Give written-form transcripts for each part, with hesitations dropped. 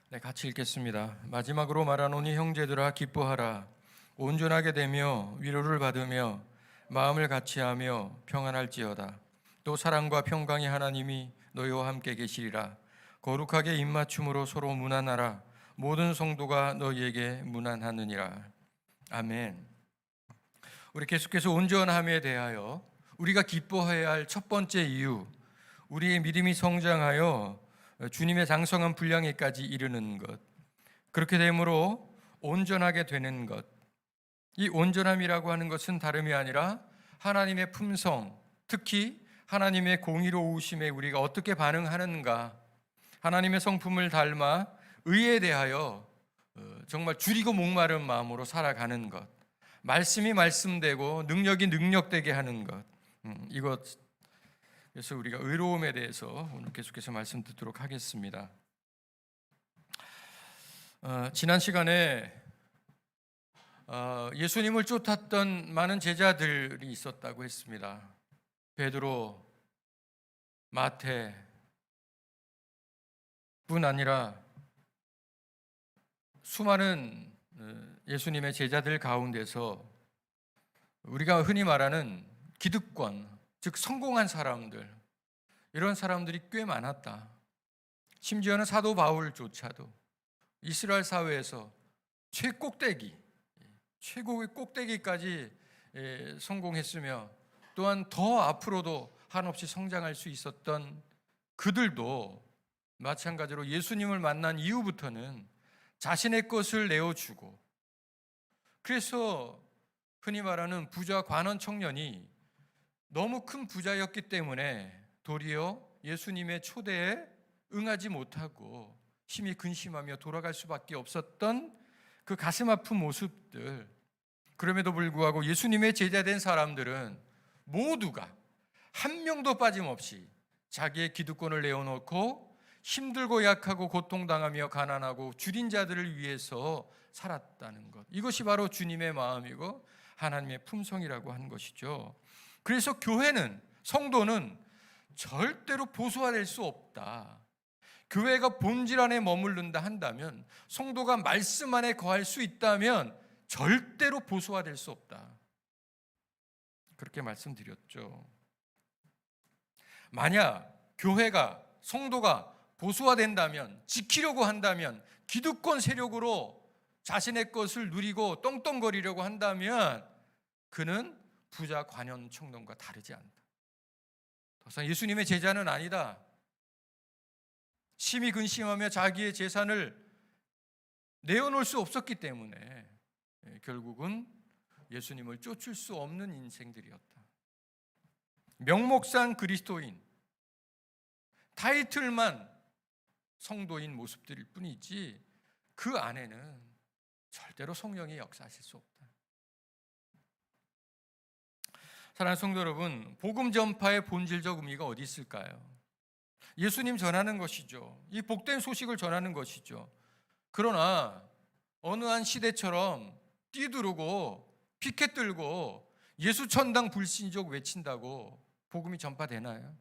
네, 같이 읽겠습니다. 마지막으로 말하노니 형제들아 기뻐하라. 온전하게 되며 위로를 받으며 마음을 같이하며 평안할지어다. 또 사랑과 평강의 하나님이 너희와 함께 계시리라. 거룩하게 입맞춤으로 서로 문안하라. 모든 성도가 너희에게 문안하느니라. 아멘. 우리 계속해서 온전함에 대하여 우리가 기뻐해야 할 첫 번째 이유, 우리의 믿음이 성장하여 주님의 장성한 분량에까지 이르는 것, 그렇게 되므로 온전하게 되는 것. 이 온전함이라고 하는 것은 다름이 아니라 하나님의 품성, 특히 하나님의 공의로우심에 우리가 어떻게 반응하는가, 하나님의 성품을 닮아 의에 대하여 정말 줄이고 목마른 마음으로 살아가는 것, 말씀이 말씀되고 능력이 능력되게 하는 것, 이것. 그래서 우리가 의로움에 대해서 오늘 계속해서 말씀 듣도록 하겠습니다. 지난 시간에 예수님을 쫓았던 많은 제자들이 있었다고 했습니다. 베드로, 마태 뿐 아니라 수많은 예수님의 제자들 가운데서 우리가 흔히 말하는 기득권, 즉 성공한 사람들, 이런 사람들이 꽤 많았다. 심지어는 사도 바울조차도 이스라엘 사회에서 최꼭대기, 최고의 꼭대기까지 성공했으며 또한 더 앞으로도 한없이 성장할 수 있었던 그들도 마찬가지로 예수님을 만난 이후부터는 자신의 것을 내어주고, 그래서 흔히 말하는 부자 관원 청년이 너무 큰 부자였기 때문에 도리어 예수님의 초대에 응하지 못하고 심히 근심하며 돌아갈 수밖에 없었던 그 가슴 아픈 모습들, 그럼에도 불구하고 예수님의 제자된 사람들은 모두가 한 명도 빠짐없이 자기의 기득권을 내어놓고 힘들고 약하고 고통당하며 가난하고 줄인 자들을 위해서 살았다는 것, 이것이 바로 주님의 마음이고 하나님의 품성이라고 하는 것이죠. 그래서 교회는, 성도는 절대로 보수화될 수 없다. 교회가 본질 안에 머무른다 한다면, 성도가 말씀 안에 거할 수 있다면 절대로 보수화될 수 없다. 그렇게 말씀드렸죠. 만약 교회가, 성도가 보수화된다면, 지키려고 한다면, 기득권 세력으로 자신의 것을 누리고 떵떵거리려고 한다면 그는 부자 관원 청년과 다르지 않다. 더 이상 예수님의 제자는 아니다. 심히 근심하며 자기의 재산을 내어놓을 수 없었기 때문에 결국은 예수님을 쫓을 수 없는 인생들이었다. 명목상 그리스도인, 타이틀만 성도인 모습들일 뿐이지 그 안에는 절대로 성령이 역사하실 수 없다. 사랑하는 성도 여러분, 복음 전파의 본질적 의미가 어디 있을까요? 예수님 전하는 것이죠. 이 복된 소식을 전하는 것이죠. 그러나 어느 한 시대처럼 뛰두르고 피켓 들고 예수 천당 불신족 외친다고 복음이 전파되나요?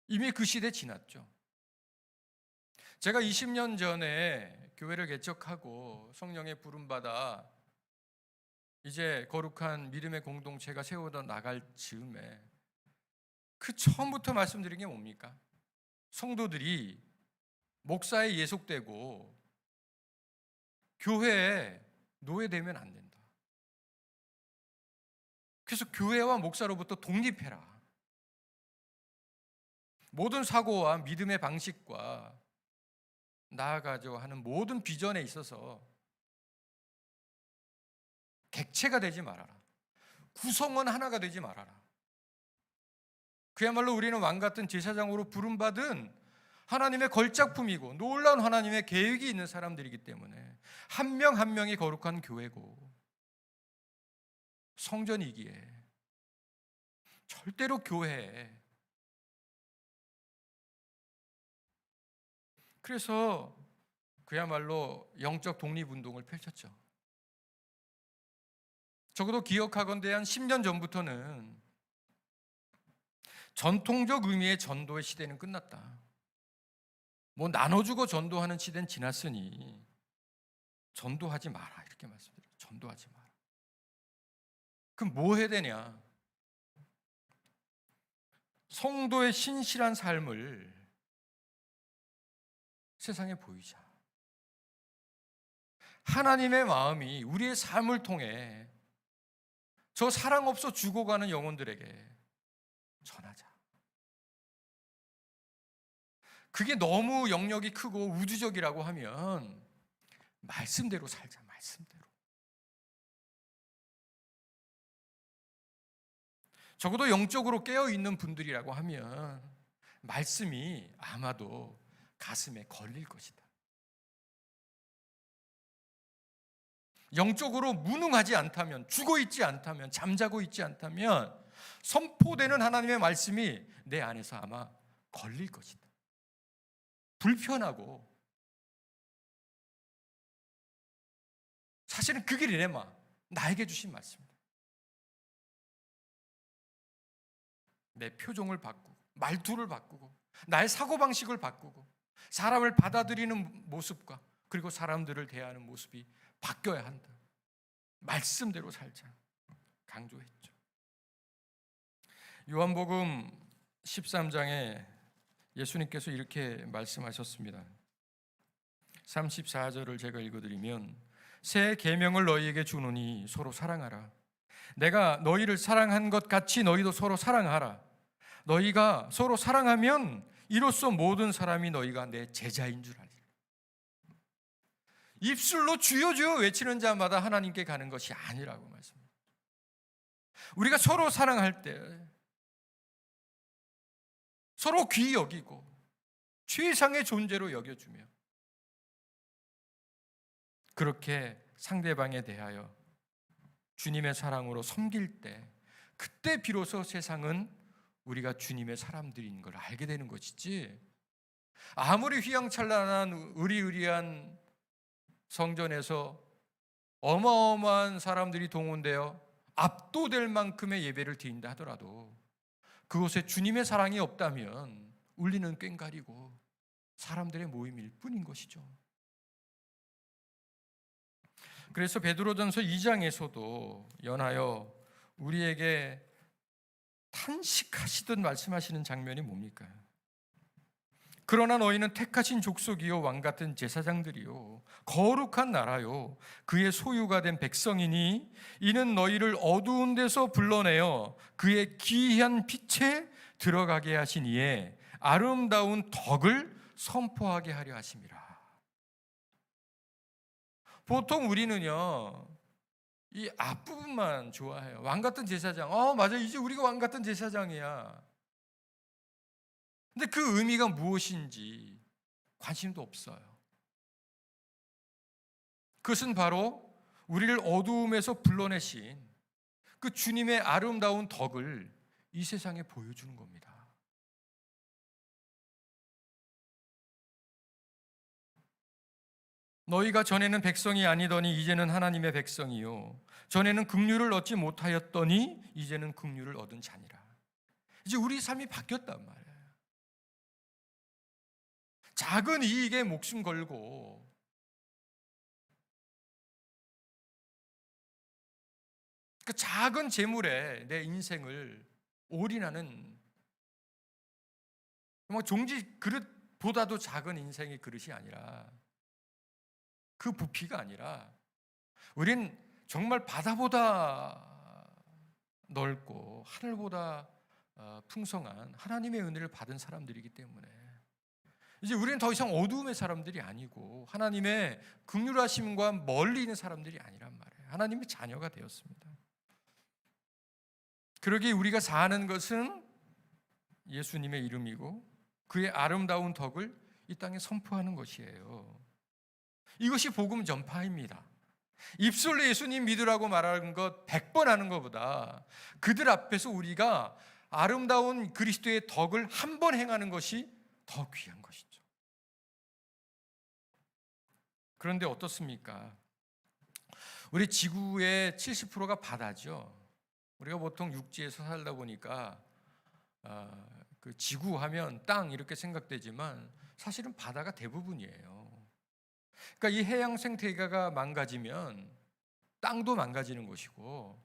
이미 그 시대 지났죠. 제가 20년 전에 교회를 개척하고 성령의 부름받아 이제 거룩한 믿음의 공동체가 세워져 나갈 즈음에 그 처음부터 말씀드린 게 뭡니까? 성도들이 목사에 예속되고 교회에 노예되면 안 된다. 그래서 교회와 목사로부터 독립해라. 모든 사고와 믿음의 방식과 나아가려 하는 모든 비전에 있어서 객체가 되지 말아라. 구성원 하나가 되지 말아라. 그야말로 우리는 왕같은 제사장으로 부름받은 하나님의 걸작품이고 놀라운 하나님의 계획이 있는 사람들이기 때문에 한 명 한 명이 거룩한 교회고 성전이기에 절대로 교회에, 그래서 그야말로 영적 독립운동을 펼쳤죠. 적어도 기억하건대 한 10년 전부터는 전통적 의미의 전도의 시대는 끝났다. 뭐 나눠주고 전도하는 시대는 지났으니 전도하지 마라 이렇게 말씀드려요. 전도하지 마라. 그럼 뭐 해야 되냐? 성도의 신실한 삶을 세상에 보이자. 하나님의 마음이 우리의 삶을 통해 저 사랑 없어 죽어가는 영혼들에게 전하자. 그게 너무 영역이 크고 우주적이라고 하면 말씀대로 살자. 말씀대로. 적어도 영적으로 깨어있는 분들이라고 하면 말씀이 아마도 가슴에 걸릴 것이다. 영적으로 무능하지 않다면, 죽어있지 않다면, 잠자고 있지 않다면 선포되는 하나님의 말씀이 내 안에서 아마 걸릴 것이다. 불편하고, 사실은 그게 레마, 나에게 주신 말씀입니다. 내 표정을 바꾸고, 말투를 바꾸고, 나의 사고방식을 바꾸고, 사람을 받아들이는 모습과 그리고 사람들을 대하는 모습이 바뀌어야 한다. 말씀대로 살자 강조했죠. 요한복음 13장에 예수님께서 이렇게 말씀하셨습니다. 34절을 제가 읽어드리면, 새 계명을 너희에게 주노니 서로 사랑하라. 내가 너희를 사랑한 것 같이 너희도 서로 사랑하라. 너희가 서로 사랑하면 이로써 모든 사람이 너희가 내 제자인 줄 알리라. 입술로 주여 주여 외치는 자마다 하나님께 가는 것이 아니라고 말씀합니다. 우리가 서로 사랑할 때 서로 귀히 여기고 최상의 존재로 여겨주며 그렇게 상대방에 대하여 주님의 사랑으로 섬길 때, 그때 비로소 세상은 우리가 주님의 사람들인 걸 알게 되는 것이지, 아무리 휘황찬란한 의리의리한 성전에서 어마어마한 사람들이 동원되어 압도될 만큼의 예배를 드린다 하더라도 그곳에 주님의 사랑이 없다면 울리는 꽹과리고 사람들의 모임일 뿐인 것이죠. 그래서 베드로전서 2장에서도 연하여 우리에게 탄식하시듯 말씀하시는 장면이 뭡니까? 그러나 너희는 택하신 족속이요 왕같은 제사장들이요 거룩한 나라요 그의 소유가 된 백성이니 이는 너희를 어두운 데서 불러내어 그의 기이한 빛에 들어가게 하신 이에 아름다운 덕을 선포하게 하려 하심이라. 보통 우리는요 이 앞부분만 좋아해요. 왕같은 제사장, 맞아, 이제 우리가 왕같은 제사장이야. 근데 그 의미가 무엇인지 관심도 없어요. 그것은 바로 우리를 어두움에서 불러내신 그 주님의 아름다운 덕을 이 세상에 보여주는 겁니다. 너희가 전에는 백성이 아니더니 이제는 하나님의 백성이요 전에는 긍휼을 얻지 못하였더니 이제는 긍휼을 얻은 자니라. 이제 우리 삶이 바뀌었단 말이에요. 작은 이익에 목숨 걸고 그 작은 재물에 내 인생을 올인하는 종지 그릇보다도 작은 인생의 그릇이 아니라, 그 부피가 아니라 우린 정말 바다보다 넓고 하늘보다 풍성한 하나님의 은혜를 받은 사람들이기 때문에 이제 우리는 더 이상 어두움의 사람들이 아니고 하나님의 긍휼하심과 멀리 있는 사람들이 아니란 말이에요. 하나님의 자녀가 되었습니다. 그러기에 우리가 사는 것은 예수님의 이름이고 그의 아름다운 덕을 이 땅에 선포하는 것이에요. 이것이 복음 전파입니다. 입술로 예수님 믿으라고 말하는 것 100번 하는 것보다 그들 앞에서 우리가 아름다운 그리스도의 덕을 한 번 행하는 것이 더 귀한 것이죠. 그런데 어떻습니까? 우리 지구의 70%가 바다죠. 우리가 보통 육지에서 살다 보니까 그 지구 하면 땅 이렇게 생각되지만 사실은 바다가 대부분이에요. 그러니까 이 해양 생태계가 망가지면 땅도 망가지는 것이고,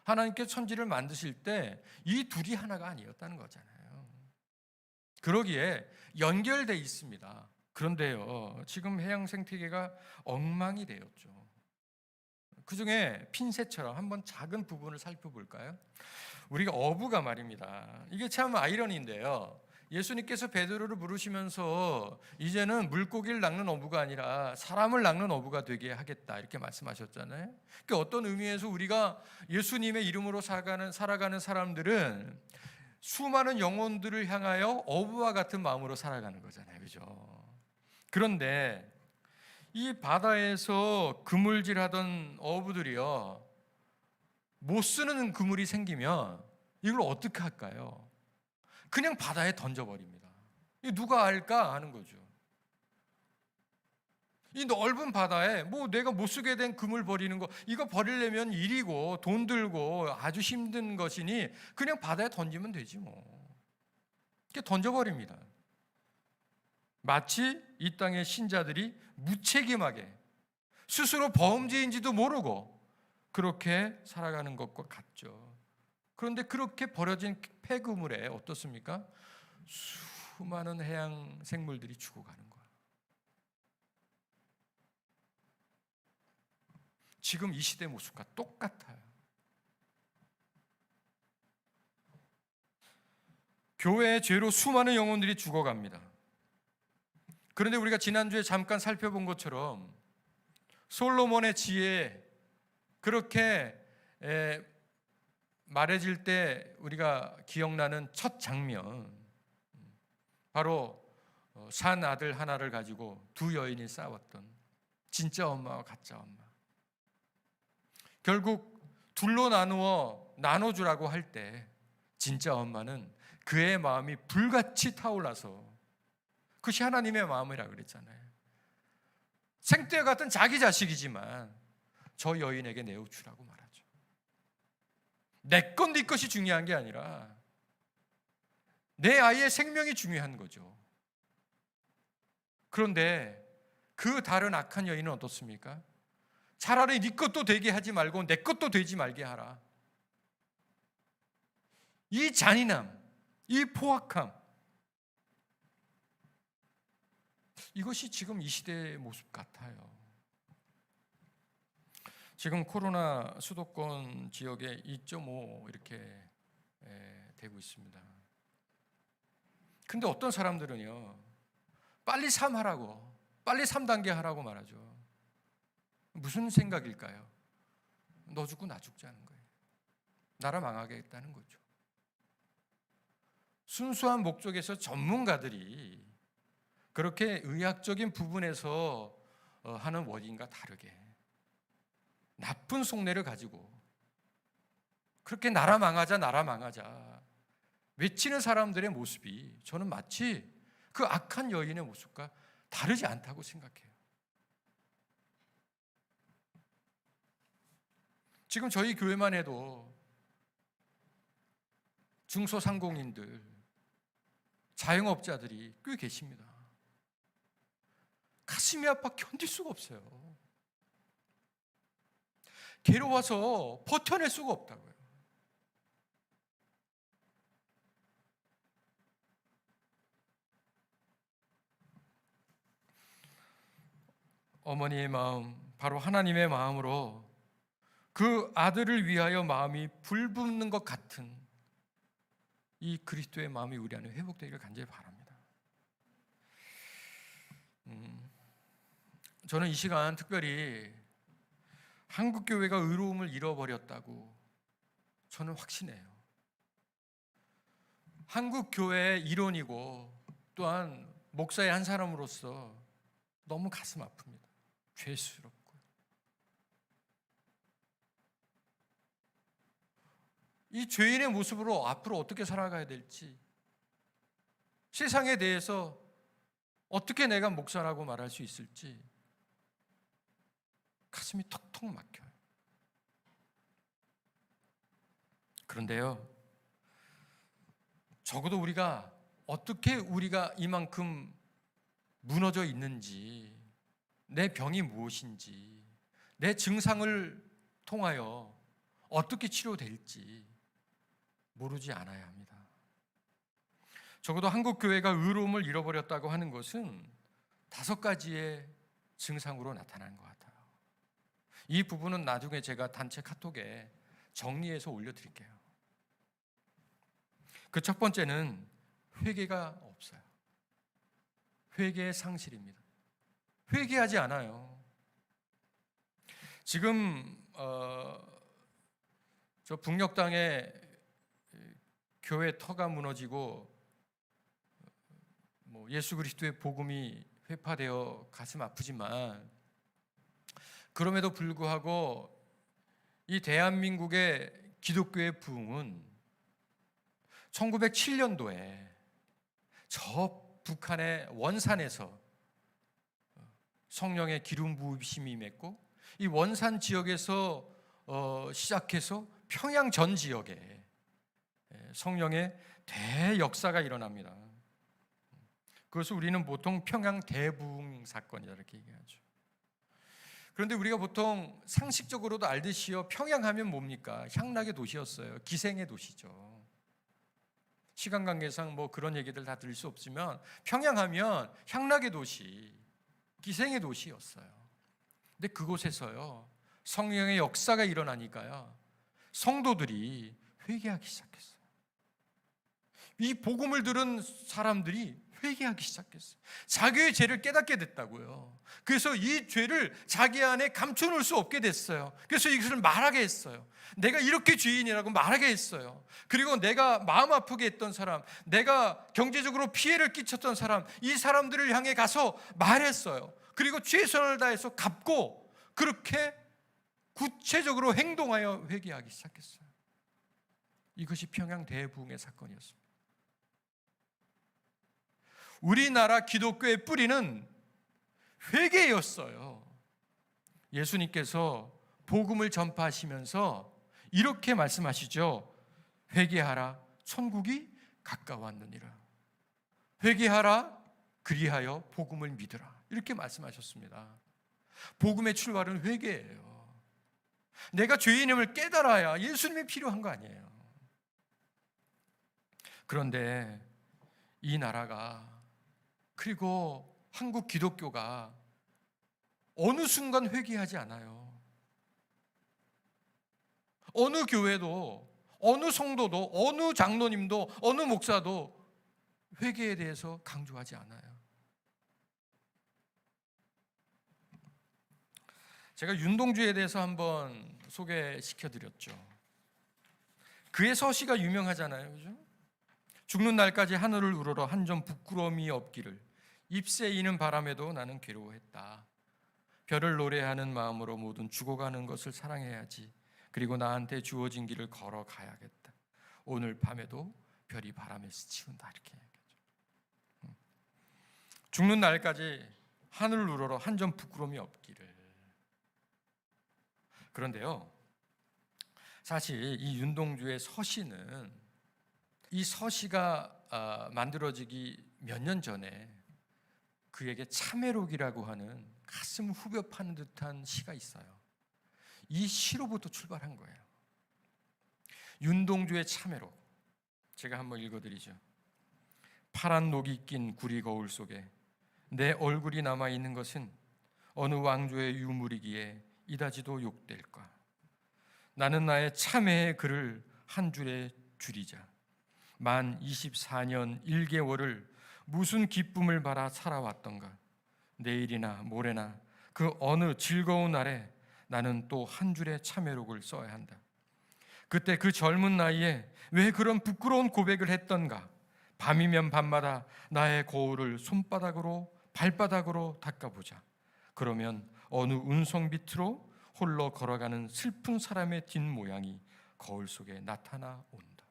하나님께 천지를 만드실 때 이 둘이 하나가 아니었다는 거잖아요. 그러기에 연결돼 있습니다. 그런데요, 지금 해양 생태계가 엉망이 되었죠. 그 중에 핀셋처럼 한번 작은 부분을 살펴볼까요? 우리가 어부가 말입니다. 이게 참 아이러니인데요. 예수님께서 베드로를 부르시면서 이제는 물고기를 낚는 어부가 아니라 사람을 낚는 어부가 되게 하겠다 이렇게 말씀하셨잖아요. 그 어떤 의미에서 우리가 예수님의 이름으로 살아가는 사람들은 수많은 영혼들을 향하여 어부와 같은 마음으로 살아가는 거잖아요. 그죠? 그런데 이 바다에서 그물질하던 어부들이요, 못 쓰는 그물이 생기면 이걸 어떻게 할까요? 그냥 바다에 던져버립니다. 이 누가 알까 하는 거죠. 이 넓은 바다에 뭐 내가 못 쓰게 된 그물 버리는 거, 이거 버리려면 일이고 돈 들고 아주 힘든 것이니 그냥 바다에 던지면 되지 뭐. 이렇게 던져버립니다. 마치 이 땅의 신자들이 무책임하게 스스로 범죄인지도 모르고 그렇게 살아가는 것과 같죠. 그런데 그렇게 버려진 폐그물에 어떻습니까? 수많은 해양 생물들이 죽어가는 거예요. 지금 이 시대 모습과 똑같아요. 교회의 죄로 수많은 영혼들이 죽어갑니다. 그런데 우리가 지난주에 잠깐 살펴본 것처럼 솔로몬의 지혜에 그렇게 말해질 때 우리가 기억나는 첫 장면, 바로 산 아들 하나를 가지고 두 여인이 싸웠던 진짜 엄마와 가짜 엄마. 결국 둘로 나눠주라고 할 때 진짜 엄마는 그의 마음이 불같이 타올라서, 그것이 하나님의 마음이라 그랬잖아요. 생떼 같은 자기 자식이지만 저 여인에게 내어주라고 말하죠. 내 건 네 것이 중요한 게 아니라 내 아이의 생명이 중요한 거죠. 그런데 그 다른 악한 여인은 어떻습니까? 차라리 네 것도 되게 하지 말고 내 것도 되지 말게 하라. 이 잔인함, 이 포악함, 이것이 지금 이 시대의 모습 같아요. 지금 코로나 수도권 지역에 2.5 이렇게 되고 있습니다. 근데 어떤 사람들은요, 빨리 3 하라고, 빨리 3단계 하라고 말하죠. 무슨 생각일까요? 너 죽고 나 죽자는 거예요. 나라 망하겠다는 거죠. 순수한 목적에서 전문가들이 그렇게 의학적인 부분에서 하는 원인과 다르게 나쁜 속내를 가지고 그렇게 나라 망하자 외치는 사람들의 모습이 저는 마치 그 악한 여인의 모습과 다르지 않다고 생각해요. 지금 저희 교회만 해도 중소상공인들, 자영업자들이 꽤 계십니다. 가슴이 아파 견딜 수가 없어요. 괴로워서 버텨낼 수가 없다고요. 어머니의 마음, 바로 하나님의 마음으로 그 아들을 위하여 마음이 불붙는 것 같은 이 그리스도의 마음이 우리 안에 회복되기를 간절히 바랍니다. 저는 이 시간 특별히 한국 교회가 의로움을 잃어버렸다고 저는 확신해요. 한국 교회의 일원이고 또한 목사의 한 사람으로서 너무 가슴 아픕니다. 죄스럽고 이 죄인의 모습으로 앞으로 어떻게 살아가야 될지, 세상에 대해서 어떻게 내가 목사라고 말할 수 있을지 가슴이 턱턱 막혀요. 그런데요, 적어도 우리가 어떻게 우리가 이만큼 무너져 있는지, 내 병이 무엇인지, 내 증상을 통하여 어떻게 치료될지 모르지 않아야 합니다. 적어도 한국 교회가 의로움을 잃어버렸다고 하는 것은 5가지의 증상으로 나타나는 것 같아요. 이 부분은 나중에 제가 단체 카톡에 정리해서 올려드릴게요. 그 첫 번째는 회개가 없어요. 회개의 상실입니다. 회개하지 않아요. 지금 저 북녘땅에 교회 터가 무너지고 예수 그리스도의 복음이 회파되어 가슴 아프지만, 그럼에도 불구하고 이 대한민국의 기독교의 부흥은 1907년도에 저 북한의 원산에서 성령의 기름 부으심이 임했고, 이 원산 지역에서 시작해서 평양 전 지역에 성령의 대역사가 일어납니다. 그것을 우리는 보통 평양 대부흥 사건이다 이렇게 얘기하죠. 그런데 우리가 보통 상식적으로도 알듯이요, 평양하면 뭡니까? 향락의 도시였어요. 기생의 도시죠. 시간 관계상 그런 얘기들 다 들을 수 없지만 평양하면 향락의 도시, 기생의 도시였어요. 근데 그곳에서요, 성령의 역사가 일어나니까요, 성도들이 회개하기 시작했어요. 이 복음을 들은 사람들이 회개하기 시작했어요. 자기의 죄를 깨닫게 됐다고요. 그래서 이 죄를 자기 안에 감춰놓을 수 없게 됐어요. 그래서 이것을 말하게 했어요. 내가 이렇게 죄인이라고 말하게 했어요. 그리고 내가 마음 아프게 했던 사람, 내가 경제적으로 피해를 끼쳤던 사람, 이 사람들을 향해 가서 말했어요. 그리고 최선을 다해서 갚고 그렇게 구체적으로 행동하여 회개하기 시작했어요. 이것이 평양 대부흥의 사건이었습니다. 우리나라 기독교의 뿌리는 회개였어요. 예수님께서 복음을 전파하시면서 이렇게 말씀하시죠. 회개하라, 천국이 가까웠느니라. 회개하라, 그리하여 복음을 믿으라. 이렇게 말씀하셨습니다. 복음의 출발은 회개예요. 내가 죄인임을 깨달아야 예수님이 필요한 거 아니에요. 그런데 이 나라가, 그리고 한국 기독교가 어느 순간 회개하지 않아요. 어느 교회도, 어느 성도도, 어느 장로님도, 어느 목사도 회개에 대해서 강조하지 않아요. 제가 윤동주에 대해서 한번 소개시켜드렸죠. 그의 서시가 유명하잖아요, 그죠? 죽는 날까지 하늘을 우러러 한 점 부끄러움이 없기를, 잎새이는 바람에도 나는 괴로워했다. 별을 노래하는 마음으로 모든 죽어가는 것을 사랑해야지. 그리고 나한테 주어진 길을 걸어가야겠다. 오늘 밤에도 별이 바람에 스치운다. 이렇게 얘기하죠. 죽는 날까지 하늘을 우러러 한 점 부끄러움이 없기를. 그런데요, 사실 이 윤동주의 서시는, 이 서시가 만들어지기 몇 년 전에 그에게 참회록이라고 하는 가슴 후벼 파는 듯한 시가 있어요. 이 시로부터 출발한 거예요. 윤동주의 참회록, 제가 한번 읽어드리죠. 파란 녹이 낀 구리 거울 속에 내 얼굴이 남아있는 것은 어느 왕조의 유물이기에 이다지도 욕될까. 나는 나의 참회의 글을 한 줄에 줄이자. 만 24년 1개월을 무슨 기쁨을 바라 살아왔던가. 내일이나 모레나 그 어느 즐거운 날에 나는 또 한 줄의 참회록을 써야 한다. 그때 그 젊은 나이에 왜 그런 부끄러운 고백을 했던가. 밤이면 밤마다 나의 거울을 손바닥으로 발바닥으로 닦아보자. 그러면 어느 운석 밑으로 홀로 걸어가는 슬픈 사람의 뒷모양이 거울 속에 나타나 온다.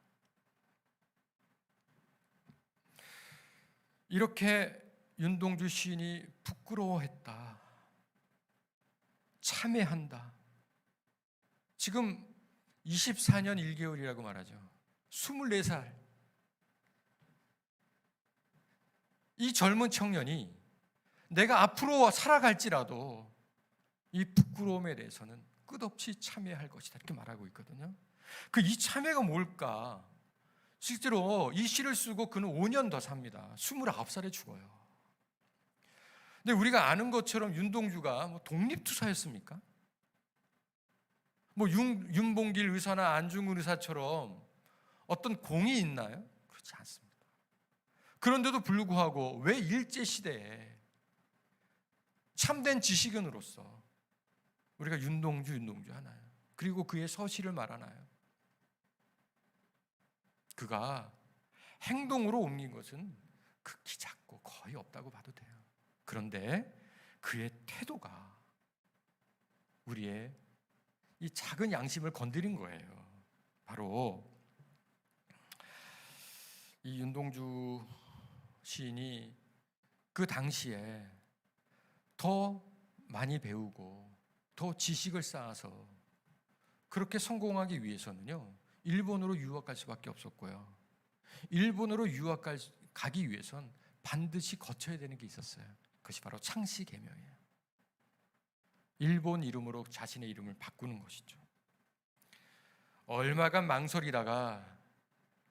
이렇게 윤동주 시인이 부끄러워했다, 참회한다. 지금 24년 1개월이라고 말하죠. 24살. 이 젊은 청년이 내가 앞으로 살아갈지라도 이 부끄러움에 대해서는 끝없이 참여할 것이다, 이렇게 말하고 있거든요. 그 이 참여가 뭘까? 실제로 이 시를 쓰고 그는 5년 더 삽니다. 29살에 죽어요. 근데 우리가 아는 것처럼 윤동주가 뭐 독립투사였습니까? 뭐 윤봉길 의사나 안중근 의사처럼 어떤 공이 있나요? 그렇지 않습니다. 그런데도 불구하고 왜 일제시대에 참된 지식인으로서 우리가 윤동주 하나요? 그리고 그의 서시를 말하나요? 그가 행동으로 옮긴 것은 극히 작고 거의 없다고 봐도 돼요. 그런데 그의 태도가 우리의 이 작은 양심을 건드린 거예요. 바로 이 윤동주 시인이 그 당시에 더 많이 배우고 더 지식을 쌓아서 그렇게 성공하기 위해서는요, 일본으로 유학 갈 수밖에 없었고요. 일본으로 유학 가기 위해선 반드시 거쳐야 되는 게 있었어요. 그것이 바로 창씨개명이에요. 일본 이름으로 자신의 이름을 바꾸는 것이죠. 얼마간 망설이다가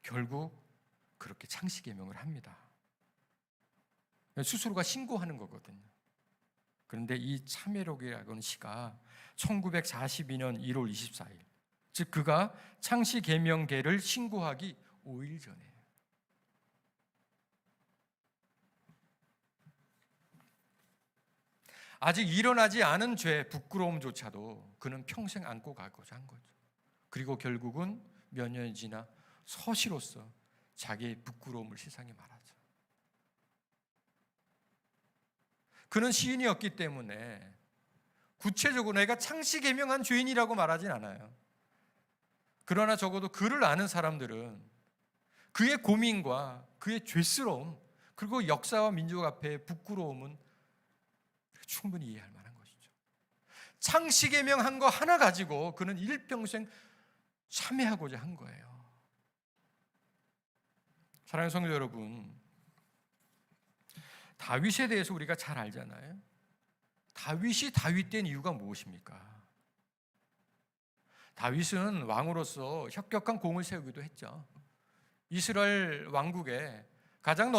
결국 그렇게 창씨개명을 합니다. 스스로가 신고하는 거거든요. 그런데 이 참회록이라는 시가 1942년 1월 24일, 즉 그가 창씨개명계를 신고하기 5일 전에, 아직 일어나지 않은 죄, 부끄러움조차도 그는 평생 안고 가고자 한 거죠. 그리고 결국은 몇 년이 지나 서시로서 자기의 부끄러움을 세상에 말하죠. 그는 시인이었기 때문에 구체적으로 내가 창씨개명한 죄인이라고 말하진 않아요. 그러나 적어도 그를 아는 사람들은 그의 고민과 그의 죄스러움, 그리고 역사와 민족 앞에 부끄러움은 충분히 이해할 만한 것이죠. 창씨개명한 거 하나 가지고 그는 일평생 참회하고자 한 거예요. 사랑하는 성도 여러분, 다윗에 대해서 우리가 잘 알잖아요. 다윗이 다윗된 이유가 무엇입니까? 다윗은 왕으로서 혁혁한 공을 세우기도 했죠. 이스라엘 왕국에 가장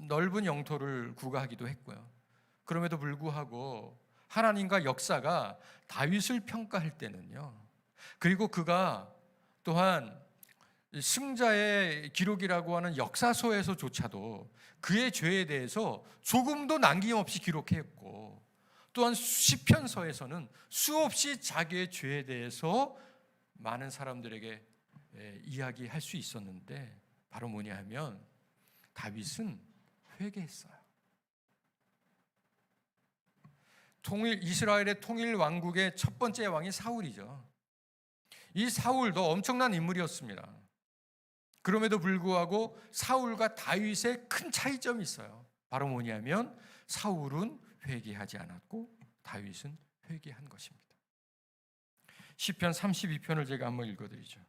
넓은 영토를 구가하기도 했고요. 그럼에도 불구하고 하나님과 역사가 다윗을 평가할 때는요, 그리고 그가 또한 승자의 기록이라고 하는 역사서에서조차도 그의 죄에 대해서 조금도 남김없이 기록했고, 또한 시편서에서는 수없이 자기의 죄에 대해서 많은 사람들에게 이야기할 수 있었는데, 바로 뭐냐 하면 다윗은 회개했어요. 이스라엘의 통일 왕국의 첫 번째 왕이 사울이죠. 이 사울도 엄청난 인물이었습니다. 그럼에도 불구하고 사울과 다윗의 큰 차이점이 있어요. 바로 뭐냐면 사울은 회개하지 않았고 다윗은 회개한 것입니다. 시편 32편을 제가 한번 읽어드리죠.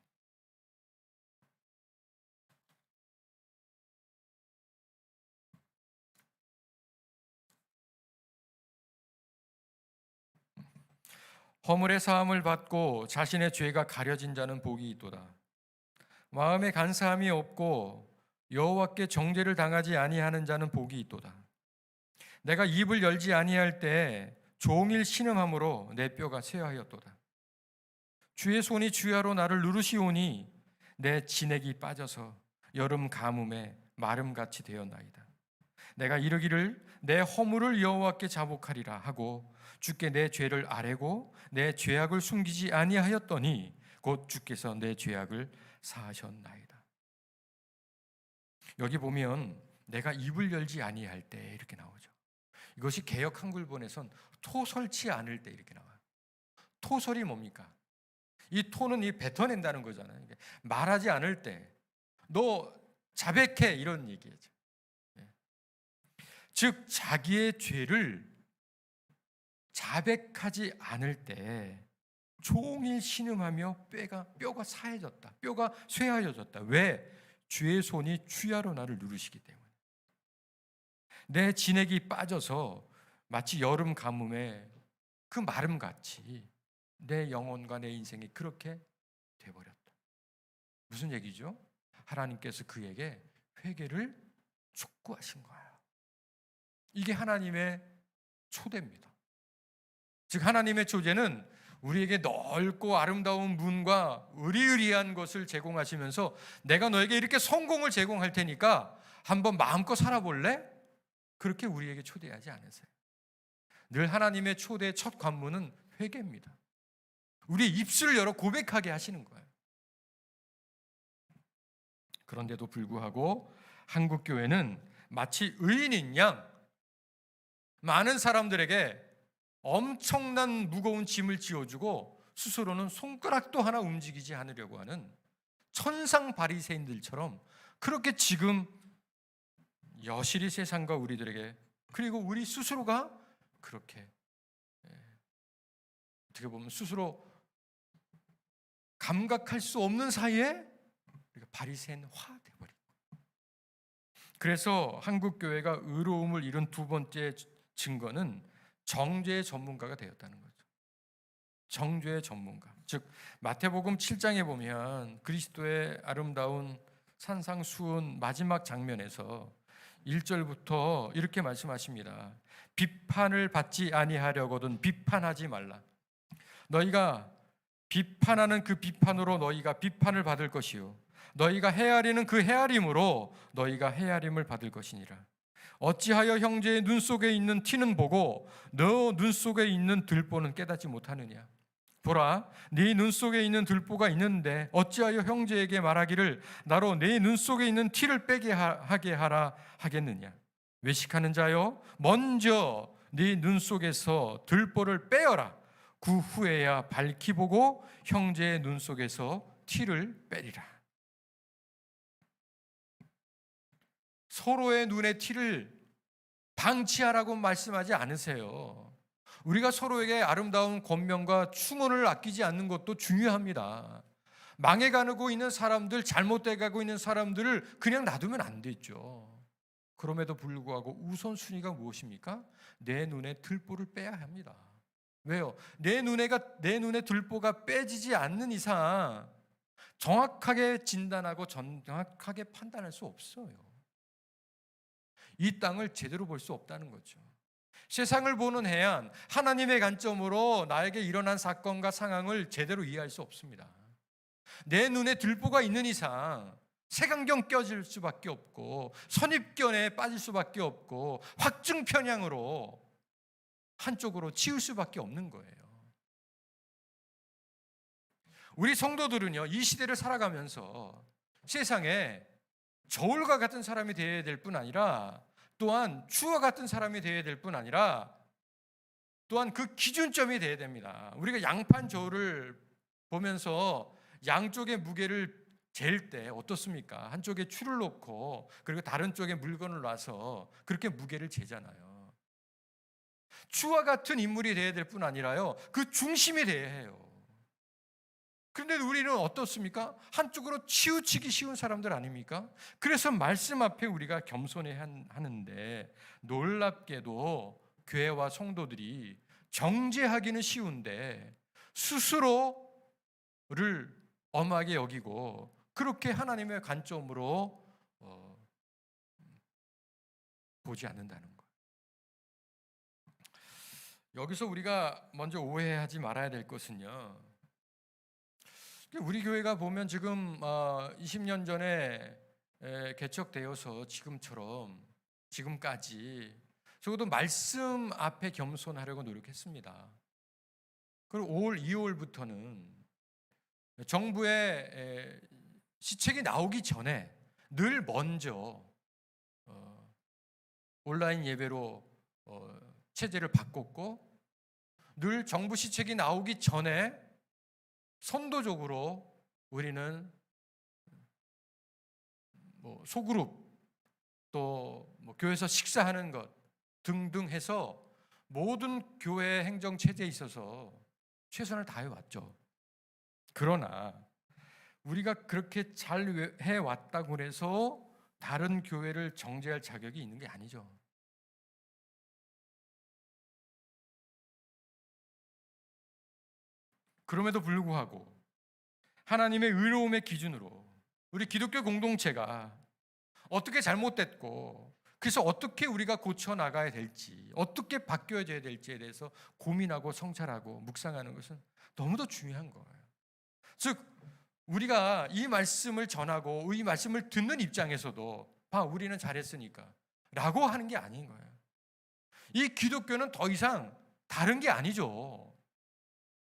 허물의 사함을 받고 자신의 죄가 가려진 자는 복이 있도다. 마음에 간사함이 없고 여호와께 정죄를 당하지 아니하는 자는 복이 있도다. 내가 입을 열지 아니할 때 종일 신음함으로 내 뼈가 쇠하였도다. 주의 손이 주야로 나를 누르시오니 내 진액이 빠져서 여름 가뭄에 마름같이 되었나이다. 내가 이르기를 내 허물을 여호와께 자복하리라 하고 주께 내 죄를 아뢰고 내 죄악을 숨기지 아니하였더니 곧 주께서 내 죄악을 사하셨나이다. 여기 보면 내가 입을 열지 아니할 때 이렇게 나오죠. 이것이 개역 한글본에선 토설치 않을 때 이렇게 나와요. 토설이 뭡니까? 이 토는 이 뱉어낸다는 거잖아요. 말하지 않을 때 너 자백해, 이런 얘기죠. 즉 자기의 죄를 자백하지 않을 때 종일 신음하며 뼈가 사해졌다, 뼈가 쇠하여졌다. 왜? 주의 손이 주야로 나를 누르시기 때문에. 내 진액이 빠져서 마치 여름 가뭄에 그 마름 같이 내 영혼과 내 인생이 그렇게 돼버렸다. 무슨 얘기죠? 하나님께서 그에게 회개를 촉구하신 거예요. 이게 하나님의 초대입니다. 즉 하나님의 초대는 우리에게 넓고 아름다운 문과 의리의리한 것을 제공하시면서 내가 너에게 이렇게 성공을 제공할 테니까 한번 마음껏 살아볼래? 그렇게 우리에게 초대하지 않으세요. 늘 하나님의 초대의 첫 관문은 회개입니다. 우리의 입술을 열어 고백하게 하시는 거예요. 그런데도 불구하고 한국 교회는 마치 의인인 양 많은 사람들에게 엄청난 무거운 짐을 지어주고 스스로는 손가락도 하나 움직이지 않으려고 하는 천상 바리새인들처럼 그렇게 지금 여실히 세상과 우리들에게 그리고 우리 스스로가 그렇게 어떻게 보면 스스로 감각할 수 없는 사이에 우리가 바리새인화 돼버린 거예요. 그래서 한국 교회가 의로움을 이룬 두 번째 증거는 정죄의 전문가가 되었다는 거죠. 정죄의 전문가. 즉 마태복음 7장에 보면 그리스도의 아름다운 산상수훈 마지막 장면에서 1절부터 이렇게 말씀하십니다. 비판을 받지 아니하려거든 비판하지 말라. 너희가 비판하는 그 비판으로 너희가 비판을 받을 것이요 너희가 헤아리는 그 헤아림으로 너희가 헤아림을 받을 것이니라. 어찌하여 형제의 눈 속에 있는 티는 보고 너 눈 속에 있는 들보는 깨닫지 못하느냐. 보라, 네 눈 속에 있는 들보가 있는데 어찌하여 형제에게 말하기를 나로 네 눈 속에 있는 티를 빼게 하게 하라 하겠느냐. 외식하는 자여, 먼저 네 눈 속에서 들보를 빼어라. 그 후에야 밝히 보고 형제의 눈 속에서 티를 빼리라. 서로의 눈의 티를 방치하라고 말씀하지 않으세요. 우리가 서로에게 아름다운 권면과 충언을 아끼지 않는 것도 중요합니다. 망해가고 있는 사람들, 잘못돼가고 있는 사람들을 그냥 놔두면 안 되죠. 그럼에도 불구하고 우선순위가 무엇입니까? 내 눈에 들보를 빼야 합니다. 왜요? 내 눈에 들보가 빼지지 않는 이상 정확하게 진단하고 정확하게 판단할 수 없어요. 이 땅을 제대로 볼 수 없다는 거죠. 세상을 보는 해안, 하나님의 관점으로 나에게 일어난 사건과 상황을 제대로 이해할 수 없습니다. 내 눈에 들보가 있는 이상 색안경 껴질 수밖에 없고 선입견에 빠질 수밖에 없고 확증 편향으로 한쪽으로 치울 수밖에 없는 거예요. 우리 성도들은요, 이 시대를 살아가면서 세상에 저울과 같은 사람이 되어야 될 뿐 아니라 또한 주와 같은 사람이 되어야 될 뿐 아니라 또한 그 기준점이 되어야 됩니다. 우리가 양판 저울을 보면서 양쪽의 무게를 잴 때 어떻습니까? 한쪽에 추를 놓고 그리고 다른 쪽에 물건을 놔서 그렇게 무게를 재잖아요. 주와 같은 인물이 되어야 될 뿐 아니라요, 그 중심이 되어야 해요. 그런데 우리는 어떻습니까? 한쪽으로 치우치기 쉬운 사람들 아닙니까? 그래서 말씀 앞에 우리가 겸손해야 하는데 놀랍게도 교회와 성도들이 정죄하기는 쉬운데 스스로를 엄하게 여기고 그렇게 하나님의 관점으로 보지 않는다는 거예요. 여기서 우리가 먼저 오해하지 말아야 될 것은요, 우리 교회가 보면 지금 20년 전에 개척되어서 지금까지 적어도 말씀 앞에 겸손하려고 노력했습니다. 그리고 5월, 2월부터는 정부의 시책이 나오기 전에 늘 먼저 온라인 예배로 체제를 바꿨고, 늘 정부 시책이 나오기 전에 선도적으로 우리는 소그룹 또 교회에서 식사하는 것 등등 해서 모든 교회 행정 체제에 있어서 최선을 다해 왔죠. 그러나 우리가 그렇게 잘 해왔다고 해서 다른 교회를 정죄할 자격이 있는 게 아니죠. 그럼에도 불구하고 하나님의 의로움의 기준으로 우리 기독교 공동체가 어떻게 잘못됐고, 그래서 어떻게 우리가 고쳐 나가야 될지, 어떻게 바뀌어져야 될지에 대해서 고민하고 성찰하고 묵상하는 것은 너무도 중요한 거예요. 즉 우리가 이 말씀을 전하고 이 말씀을 듣는 입장에서도 우리는 잘했으니까 라고 하는 게 아닌 거예요. 이 기독교는 더 이상 다른 게 아니죠.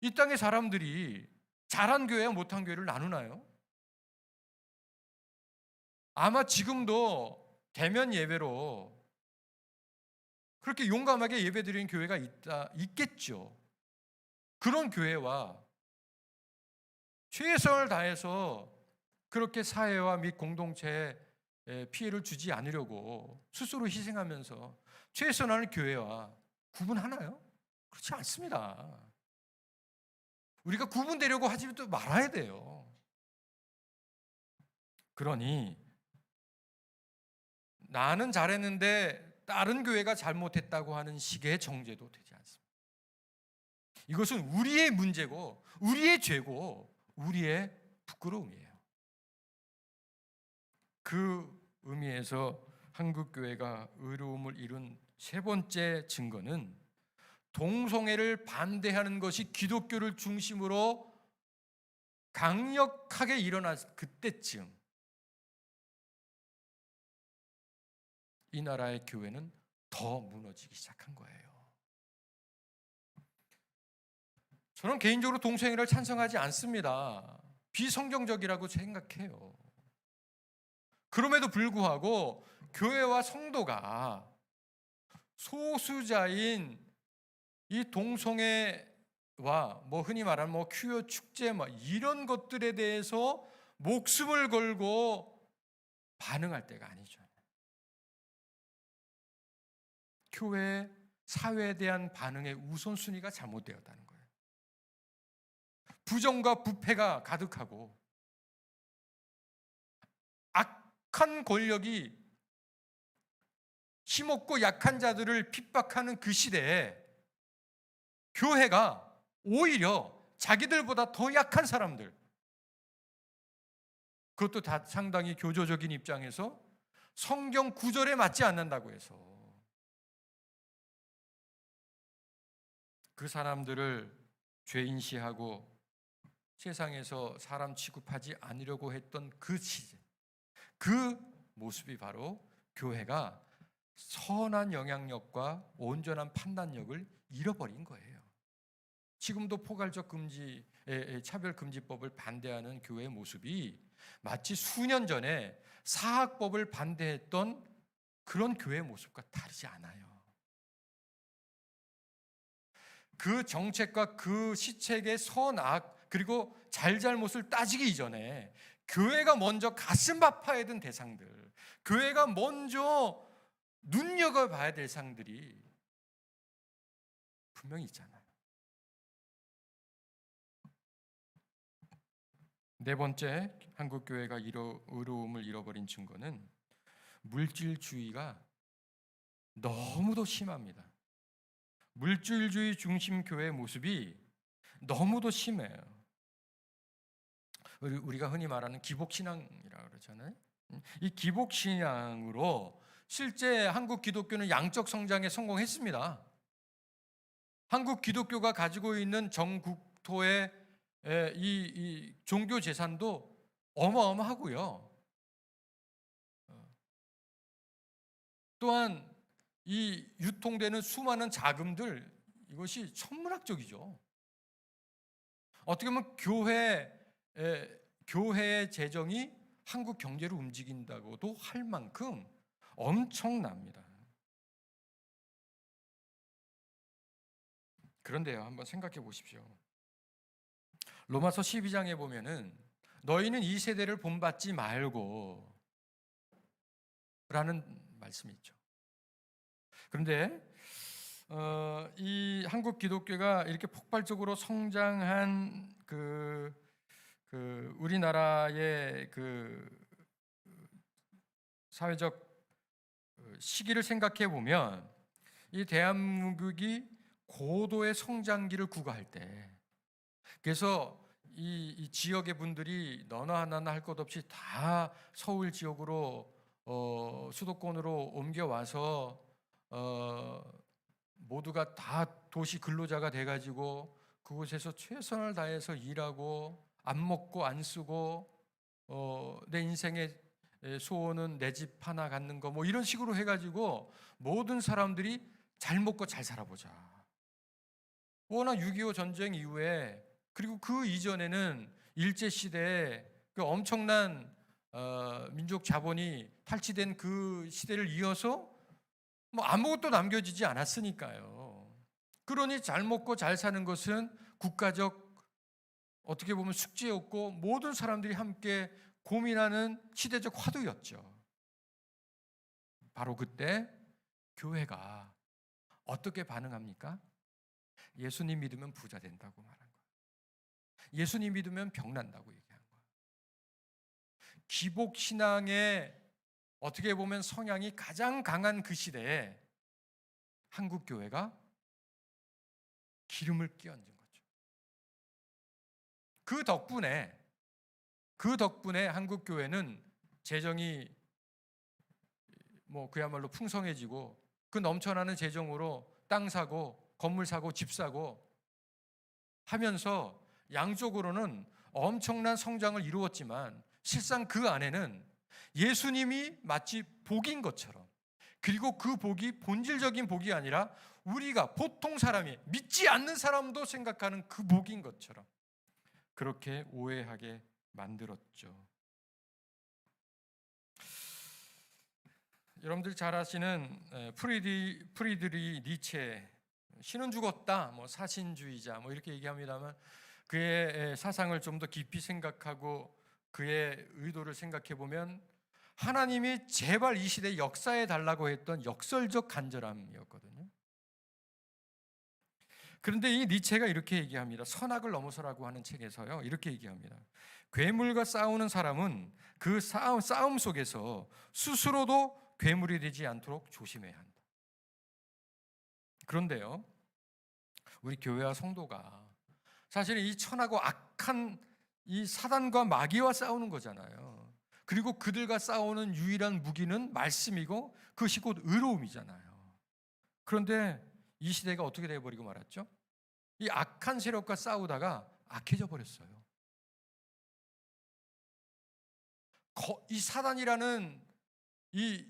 이 땅의 사람들이 잘한 교회와 못한 교회를 나누나요? 아마 지금도 대면 예배로 그렇게 용감하게 예배드리는 교회가 있겠죠. 그런 교회와 최선을 다해서 그렇게 사회와 및 공동체에 피해를 주지 않으려고 스스로 희생하면서 최선을 다하는 교회와 구분하나요? 그렇지 않습니다. 우리가 구분되려고 하지도 말아야 돼요. 그러니 나는 잘했는데 다른 교회가 잘못했다고 하는 식의 정죄도 되지 않습니다. 이것은 우리의 문제고 우리의 죄고 우리의 부끄러움이에요. 그 의미에서 한국교회가 의로움을 이룬 세 번째 증거는 동성애를 반대하는 것이 기독교를 중심으로 강력하게 일어난 그때쯤 이 나라의 교회는 더 무너지기 시작한 거예요. 저는 개인적으로 동성애를 찬성하지 않습니다. 비성경적이라고 생각해요. 그럼에도 불구하고 교회와 성도가 소수자인 이 동성애와 흔히 말하는 퀴어 축제 이런 것들에 대해서 목숨을 걸고 반응할 때가 아니죠. 교회, 사회에 대한 반응의 우선순위가 잘못되었다는 거예요. 부정과 부패가 가득하고 악한 권력이 힘없고 약한 자들을 핍박하는 그 시대에 교회가 오히려 자기들보다 더 약한 사람들, 그것도 다 상당히 교조적인 입장에서 성경 구절에 맞지 않는다고 해서 그 사람들을 죄인시하고 세상에서 사람 취급하지 않으려고 했던 그 시대, 그 모습이 바로 교회가 선한 영향력과 온전한 판단력을 잃어버린 거예요. 지금도 포괄적 금지, 차별금지법을 반대하는 교회의 모습이 마치 수년 전에 사학법을 반대했던 그런 교회의 모습과 다르지 않아요. 그 정책과 그 시책의 선악 그리고 잘잘못을 따지기 이전에 교회가 먼저 가슴 아파야 된 대상들, 교회가 먼저 눈여겨봐야 될 상들이 분명히 있잖아요. 네 번째 한국교회가 의로움을 잃어버린 증거는 물질주의가 너무도 심합니다. 물질주의 중심 교회의 모습이 너무도 심해요. 우리가 흔히 말하는 기복신앙이라고 그러잖아요. 이 기복신앙으로 실제 한국 기독교는 양적 성장에 성공했습니다. 한국 기독교가 가지고 있는 전국토의 이 종교 재산도 어마어마하고요. 또한 이 유통되는 수많은 자금들, 이것이 천문학적이죠. 어떻게 보면 교회의 재정이 한국 경제를 움직인다고도 할 만큼 엄청납니다. 그런데요, 한번 생각해 보십시오. 로마서 12장에 보면은 너희는 이 세대를 본받지 말고 라는 말씀이 있죠. 그런데 이 한국 기독교가 이렇게 폭발적으로 성장한 우리나라의 사회적 시기를 생각해 보면 이 대한민국이 고도의 성장기를 구가할 때 그래서 이 지역의 분들이 너나 나나 할 것 없이 다 서울 지역으로 수도권으로 옮겨와서 모두가 다 도시 근로자가 돼가지고 그곳에서 최선을 다해서 일하고 안 먹고 안 쓰고 내 인생의 소원은 내 집 하나 갖는 거 뭐 이런 식으로 해가지고 모든 사람들이 잘 먹고 잘 살아보자. 워낙 6.25 전쟁 이후에 그리고 그 이전에는 일제시대에 그 엄청난 민족 자본이 탈취된 그 시대를 이어서 뭐 아무것도 남겨지지 않았으니까요. 그러니 잘 먹고 잘 사는 것은 국가적 어떻게 보면 숙제였고 모든 사람들이 함께 고민하는 시대적 화두였죠. 바로 그때 교회가 어떻게 반응합니까? 예수님 믿으면 부자 된다고 말한 거예요. 예수님 믿으면 병 난다고 얘기한 거예요. 기복신앙의 어떻게 보면 성향이 가장 강한 그 시대에 한국 교회가 기름을 끼얹은 거죠. 그 덕분에 한국 교회는 재정이 뭐 그야말로 풍성해지고 그 넘쳐나는 재정으로 땅 사고 건물 사고 집 사고 하면서 양쪽으로는 엄청난 성장을 이루었지만 실상 그 안에는 예수님이 마치 복인 것처럼, 그리고 그 복이 본질적인 복이 아니라 우리가 보통 사람이 믿지 않는 사람도 생각하는 그 복인 것처럼 그렇게 오해하게 만들었죠. 여러분들 잘 아시는 프리드리 니체, 신은 죽었다, 뭐 사신주의자, 뭐 이렇게 얘기합니다만 그의 사상을 좀 더 깊이 생각하고 그의 의도를 생각해 보면 하나님이 제발 이 시대 역사해 달라고 했던 역설적 간절함이었거든요. 그런데 이 니체가 이렇게 얘기합니다. 선악을 넘어서라고 하는 책에서요, 이렇게 얘기합니다. 괴물과 싸우는 사람은 그 싸움 속에서 스스로도 괴물이 되지 않도록 조심해야 한다. 그런데요, 우리 교회와 성도가 사실은 이 천하고 악한 이 사단과 마귀와 싸우는 거잖아요. 그리고 그들과 싸우는 유일한 무기는 말씀이고 그것이 곧 의로움이잖아요. 그런데 이 시대가 어떻게 되어버리고 말았죠? 이 악한 세력과 싸우다가 악해져 버렸어요. 이 사단이라는 이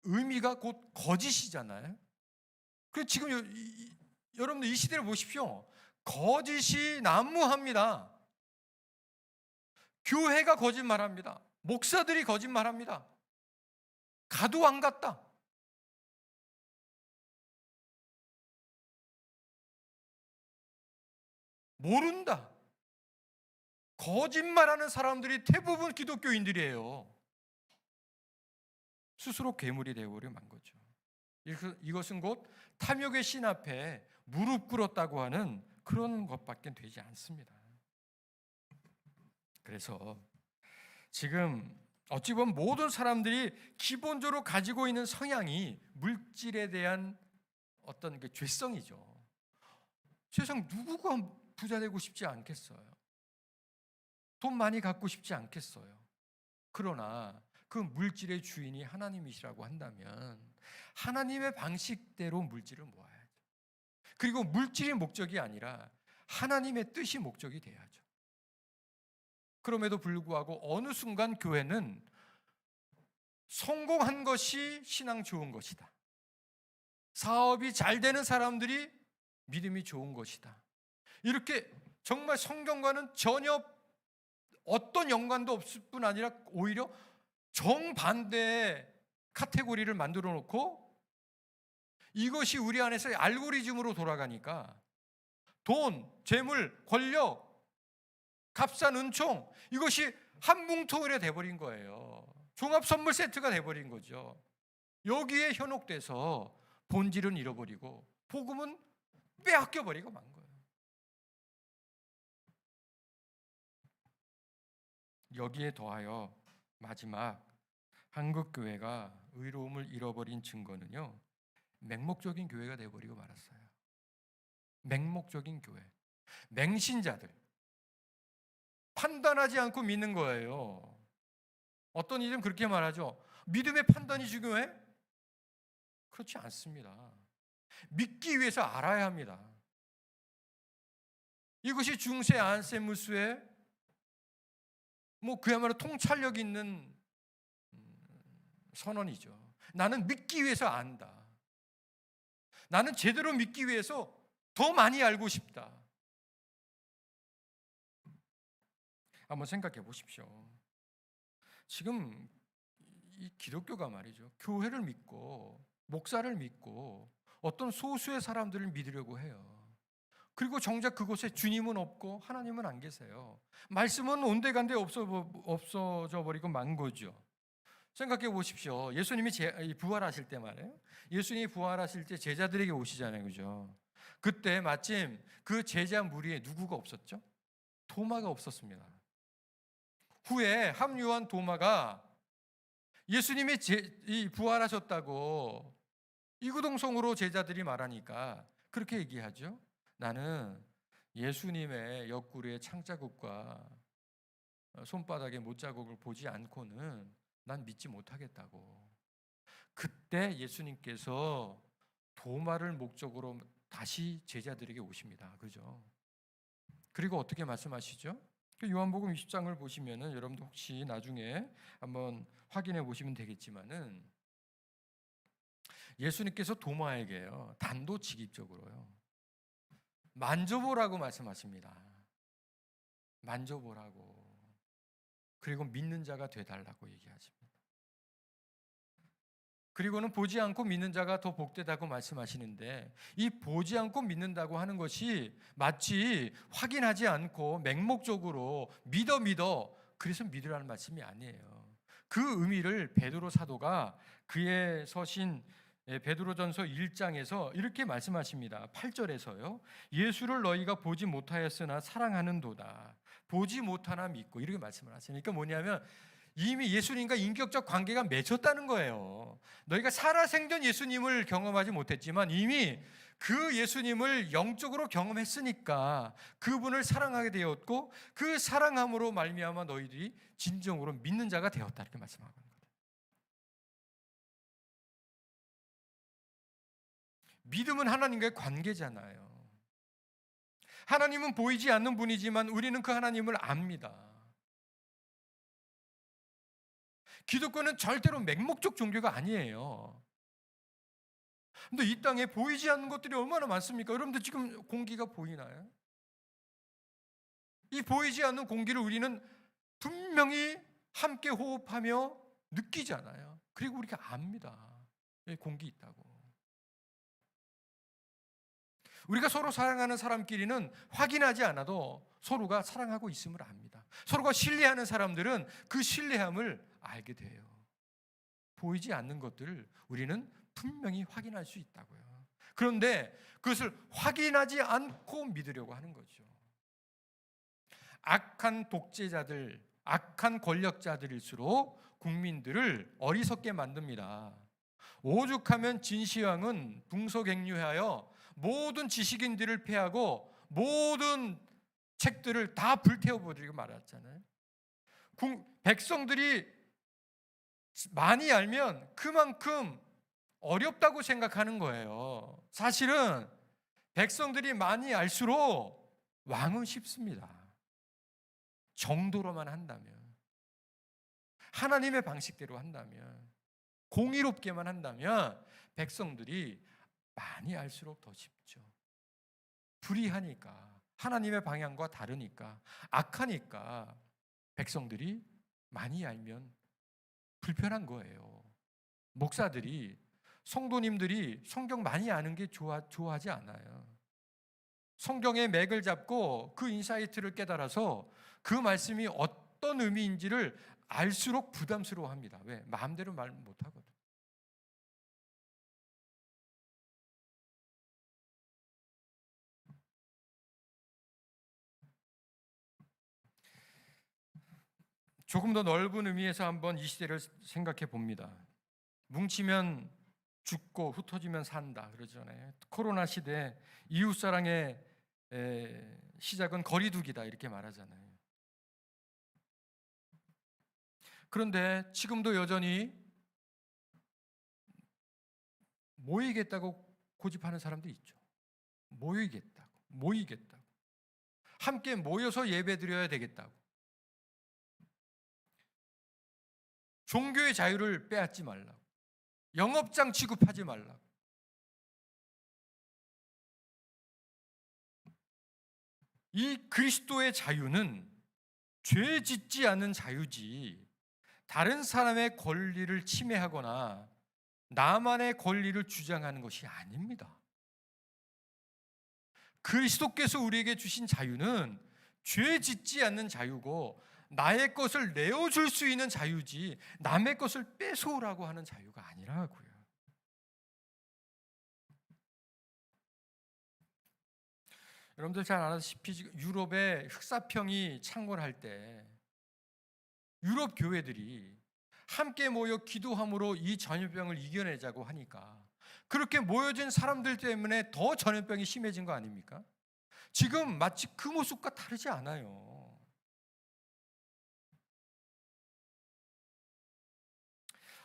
의미가 곧 거짓이잖아요. 그래서 지금 여러분들 이 시대를 보십시오. 거짓이 난무합니다. 교회가 거짓말합니다. 목사들이 거짓말합니다. 가도 안 갔다. 모른다. 거짓말하는 사람들이 대부분 기독교인들이에요. 스스로 괴물이 되어버려 만 거죠. 이것은 곧 탐욕의 신 앞에 무릎 꿇었다고 하는 그런 것밖에 되지 않습니다. 그래서 지금 어찌 보면 모든 사람들이 기본적으로 가지고 있는 성향이 물질에 대한 어떤 그 죄성이죠. 세상 누구가 부자 되고 싶지 않겠어요? 돈 많이 갖고 싶지 않겠어요? 그러나 그 물질의 주인이 하나님이시라고 한다면 하나님의 방식대로 물질을 모아야죠. 그리고 물질이 목적이 아니라 하나님의 뜻이 목적이 돼야죠. 그럼에도 불구하고 어느 순간 교회는 성공한 것이 신앙 좋은 것이다. 사업이 잘 되는 사람들이 믿음이 좋은 것이다. 이렇게 정말 성경과는 전혀 어떤 연관도 없을 뿐 아니라 오히려 정반대의 카테고리를 만들어 놓고 이것이 우리 안에서 알고리즘으로 돌아가니까 돈, 재물, 권력, 값싼 은총, 이것이 한 뭉텅이가 돼버린 거예요. 종합선물 세트가 돼버린 거죠. 여기에 현혹돼서 본질은 잃어버리고 복음은 빼앗겨버리고 만 거예요. 여기에 더하여 마지막 한국 교회가 의로움을 잃어버린 증거는요, 맹목적인 교회가 되어버리고 말았어요. 맹목적인 교회, 맹신자들, 판단하지 않고 믿는 거예요. 어떤 이들은 그렇게 말하죠. 믿음의 판단이 중요해? 그렇지 않습니다. 믿기 위해서 알아야 합니다. 이것이 중세 안세무스의 그야말로 통찰력 있는 선언이죠. 나는 믿기 위해서 안다. 나는 제대로 믿기 위해서 더 많이 알고 싶다. 한번 생각해 보십시오. 지금 이 기독교가 말이죠. 교회를 믿고 목사를 믿고 어떤 소수의 사람들을 믿으려고 해요. 그리고 정작 그곳에 주님은 없고 하나님은 안 계세요. 말씀은 온데간데 없어져 버리고 만 거죠. 생각해 보십시오. 예수님이 부활하실 때 말이에요. 예수님이 부활하실 때 제자들에게 오시잖아요. 그죠? 그때 마침 그 제자 무리에 누구가 없었죠? 도마가 없었습니다. 후에 합류한 도마가 예수님이 부활하셨다고 이구동성으로 제자들이 말하니까 그렇게 얘기하죠. 나는 예수님의 옆구리에 창자국과 손바닥에 못자국을 보지 않고는 난 믿지 못하겠다고. 그때 예수님께서 도마를 목적으로 다시 제자들에게 오십니다. 그죠? 그리고 어떻게 말씀하시죠? 요한복음 20장을 보시면은 여러분도 혹시 나중에 한번 확인해 보시면 되겠지만은 예수님께서 도마에게요 단도직입적으로요 만져보라고 말씀하십니다. 만져보라고. 그리고 믿는 자가 되달라고 얘기하십니다. 그리고는 보지 않고 믿는 자가 더 복되다고 말씀하시는데 이 보지 않고 믿는다고 하는 것이 마치 확인하지 않고 맹목적으로 믿어 그래서 믿으라는 말씀이 아니에요. 그 의미를 베드로 사도가 그의 서신 베드로전서 1장에서 이렇게 말씀하십니다. 8절에서요. 예수를 너희가 보지 못하였으나 사랑하는도다. 보지 못하나 믿고 이렇게 말씀을 하시니까 그러니까 뭐냐면 이미 예수님과 인격적 관계가 맺혔다는 거예요. 너희가 살아생전 예수님을 경험하지 못했지만 이미 그 예수님을 영적으로 경험했으니까 그분을 사랑하게 되었고 그 사랑함으로 말미암아 너희들이 진정으로 믿는 자가 되었다 이렇게 말씀하고 있는 거예요. 믿음은 하나님과의 관계잖아요. 하나님은 보이지 않는 분이지만 우리는 그 하나님을 압니다. 기독교는 절대로 맹목적 종교가 아니에요. 근데 이 땅에 보이지 않는 것들이 얼마나 많습니까? 여러분들 지금 공기가 보이나요? 이 보이지 않는 공기를 우리는 분명히 함께 호흡하며 느끼잖아요. 그리고 우리가 압니다. 공기 있다고. 우리가 서로 사랑하는 사람끼리는 확인하지 않아도 서로가 사랑하고 있음을 압니다. 서로가 신뢰하는 사람들은 그 신뢰함을 알게 돼요. 보이지 않는 것들을 우리는 분명히 확인할 수 있다고요. 그런데 그것을 확인하지 않고 믿으려고 하는 거죠. 악한 독재자들, 악한 권력자들일수록 국민들을 어리석게 만듭니다. 오죽하면 진시황은 풍소객류하여 모든 지식인들을 패하고 모든 책들을 다 불태워버리고 말았잖아요. 백성들이 많이 알면 그만큼 어렵다고 생각하는 거예요. 사실은 백성들이 많이 알수록 왕은 쉽습니다. 정도로만 한다면, 하나님의 방식대로 한다면, 공의롭게만 한다면 백성들이 많이 알수록 더 쉽죠. 불의하니까, 하나님의 방향과 다르니까, 악하니까 백성들이 많이 알면 불편한 거예요. 목사들이, 성도님들이 성경 많이 아는 게 좋아하지 않아요. 성경의 맥을 잡고 그 인사이트를 깨달아서 그 말씀이 어떤 의미인지를 알수록 부담스러워합니다. 왜? 마음대로 말 못하거든. 조금 더 넓은 의미에서 한번 이 시대를 생각해 봅니다. 뭉치면 죽고 흩어지면 산다 그러잖아요. 코로나 시대 이웃사랑의 시작은 거리두기다 이렇게 말하잖아요. 그런데 지금도 여전히 모이겠다고 고집하는 사람도 있죠. 모이겠다고. 함께 모여서 예배드려야 되겠다고. 종교의 자유를 빼앗지 말라고. 영업장 취급하지 말라고. 이 그리스도의 자유는 죄 짓지 않는 자유지, 다른 사람의 권리를 침해하거나 나만의 권리를 주장하는 것이 아닙니다. 그리스도께서 우리에게 주신 자유는 죄 짓지 않는 자유고, 나의 것을 내어줄 수 있는 자유지 남의 것을 뺏어오라고 하는 자유가 아니라고요. 여러분들 잘 아시다시피 지금 유럽의 흑사병이 창궐할 때 유럽 교회들이 함께 모여 기도함으로 이 전염병을 이겨내자고 하니까 그렇게 모여진 사람들 때문에 더 전염병이 심해진 거 아닙니까? 지금 마치 그 모습과 다르지 않아요.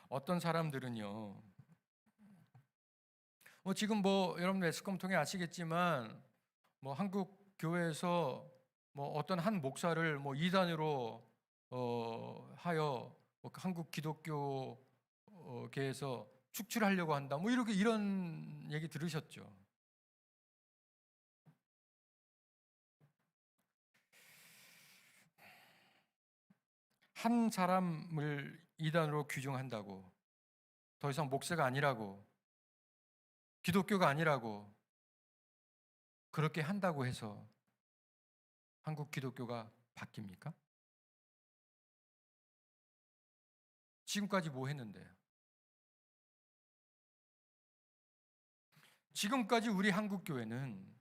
어떤 사람들은요, 지금 여러분 매스컴 통해 아시겠지만 한국 교회에서 어떤 한 목사를 이단으로 하여 한국 기독교계에서 축출하려고 한다. 이런 얘기 들으셨죠? 한 사람을 이단으로 규정한다고, 더 이상 목사가 아니라고, 기독교가 아니라고 그렇게 한다고 해서 한국 기독교가 바뀝니까? 지금까지 뭐 했는데요? 지금까지 우리 한국 교회는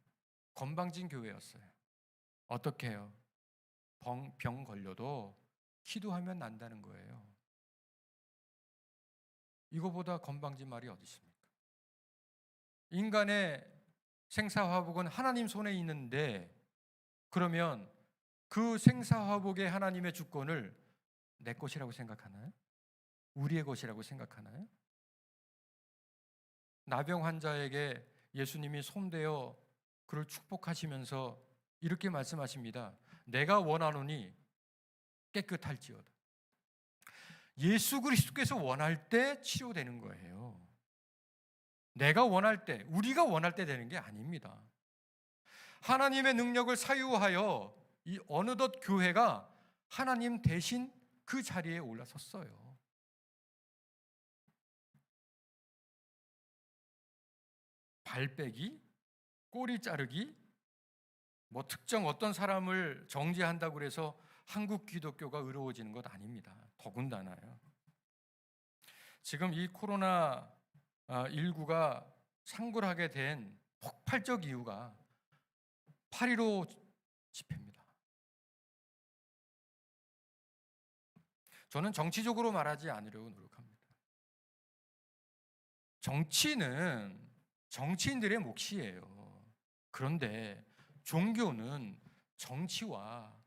건방진 교회였어요. 어떻게 해요? 병 걸려도 기도하면 난다는 거예요. 이거보다 건방진 말이 어디 있습니까? 인간의 생사화복은 하나님 손에 있는데, 그러면 그 생사화복의 하나님의 주권을 내 것이라고 생각하나요? 우리의 것이라고 생각하나요? 나병 환자에게 예수님이 손대어 그를 축복하시면서 이렇게 말씀하십니다. 내가 원하노니 깨끗할지어다. 예수 그리스도께서 원할 때 치료되는 거예요. 내가 원할 때, 우리가 원할 때 되는 게 아닙니다. 하나님의 능력을 사유하여 이 어느덧 교회가 하나님 대신 그 자리에 올라섰어요. 발 빼기, 꼬리 자르기, 특정 어떤 사람을 정죄한다고 해서 한국 기독교가 의로워지는 것 아닙니다. 더군다나요. 지금 이 코로나19가 상굴하게 된 폭발적 이유가 8.15 집회입니다. 저는 정치적으로 말하지 않으려고 노력합니다. 정치는 정치인들의 몫이에요. 그런데 종교는 정치와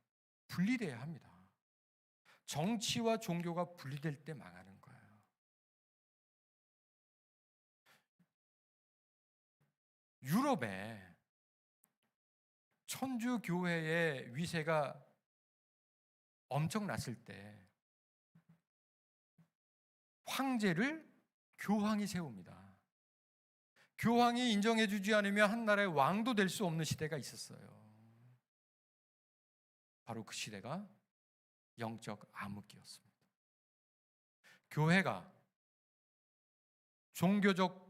분리돼야 합니다. 정치와 종교가 분리될 때 망하는 거예요. 유럽에 천주교회의 위세가 엄청났을 때 황제를 교황이 세웁니다. 교황이 인정해주지 않으면 한 나라의 왕도 될 수 없는 시대가 있었어요. 바로 그 시대가 영적 암흑기였습니다. 교회가 종교적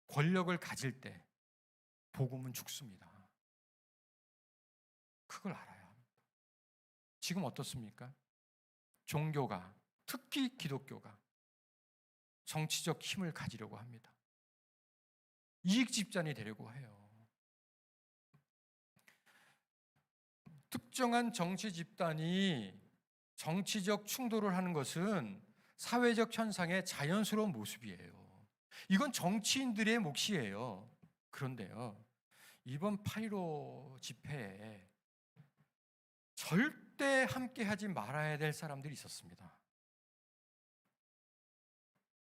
권력을 가질 때 복음은 죽습니다. 그걸 알아야 합니다. 지금 어떻습니까? 종교가, 특히 기독교가 정치적 힘을 가지려고 합니다. 이익 집단이 되려고 해요. 특정한 정치 집단이 정치적 충돌을 하는 것은 사회적 현상의 자연스러운 모습이에요. 이건 정치인들의 몫이에요. 그런데요, 이번 8.15 집회에 절대 함께 하지 말아야 될 사람들이 있었습니다.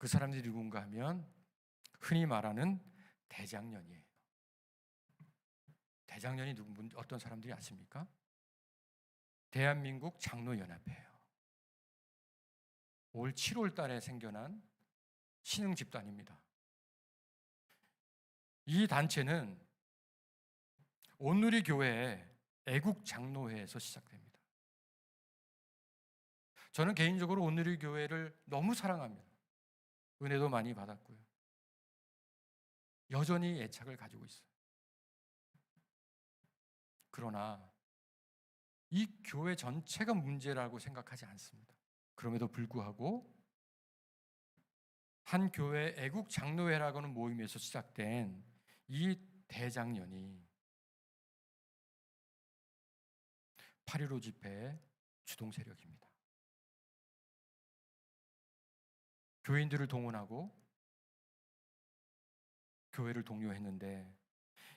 그 사람들이 누군가 하면 흔히 말하는 대장년이에요. 대장년이 누군 어떤 사람들이 아십니까? 대한민국 장로연합회예요. 올 7월 달에 생겨난 신흥 집단입니다. 이 단체는 온누리 교회 애국 장로회에서 시작됩니다. 저는 개인적으로 온누리 교회를 너무 사랑합니다. 은혜도 많이 받았고요. 여전히 애착을 가지고 있어요. 그러나 이 교회 전체가 문제라고 생각하지 않습니다. 그럼에도 불구하고 한 교회 애국 장로회라고 하는 모임에서 시작된 이 대장년이 8.15 집회의 주동 세력입니다. 교인들을 동원하고 교회를 독려했는데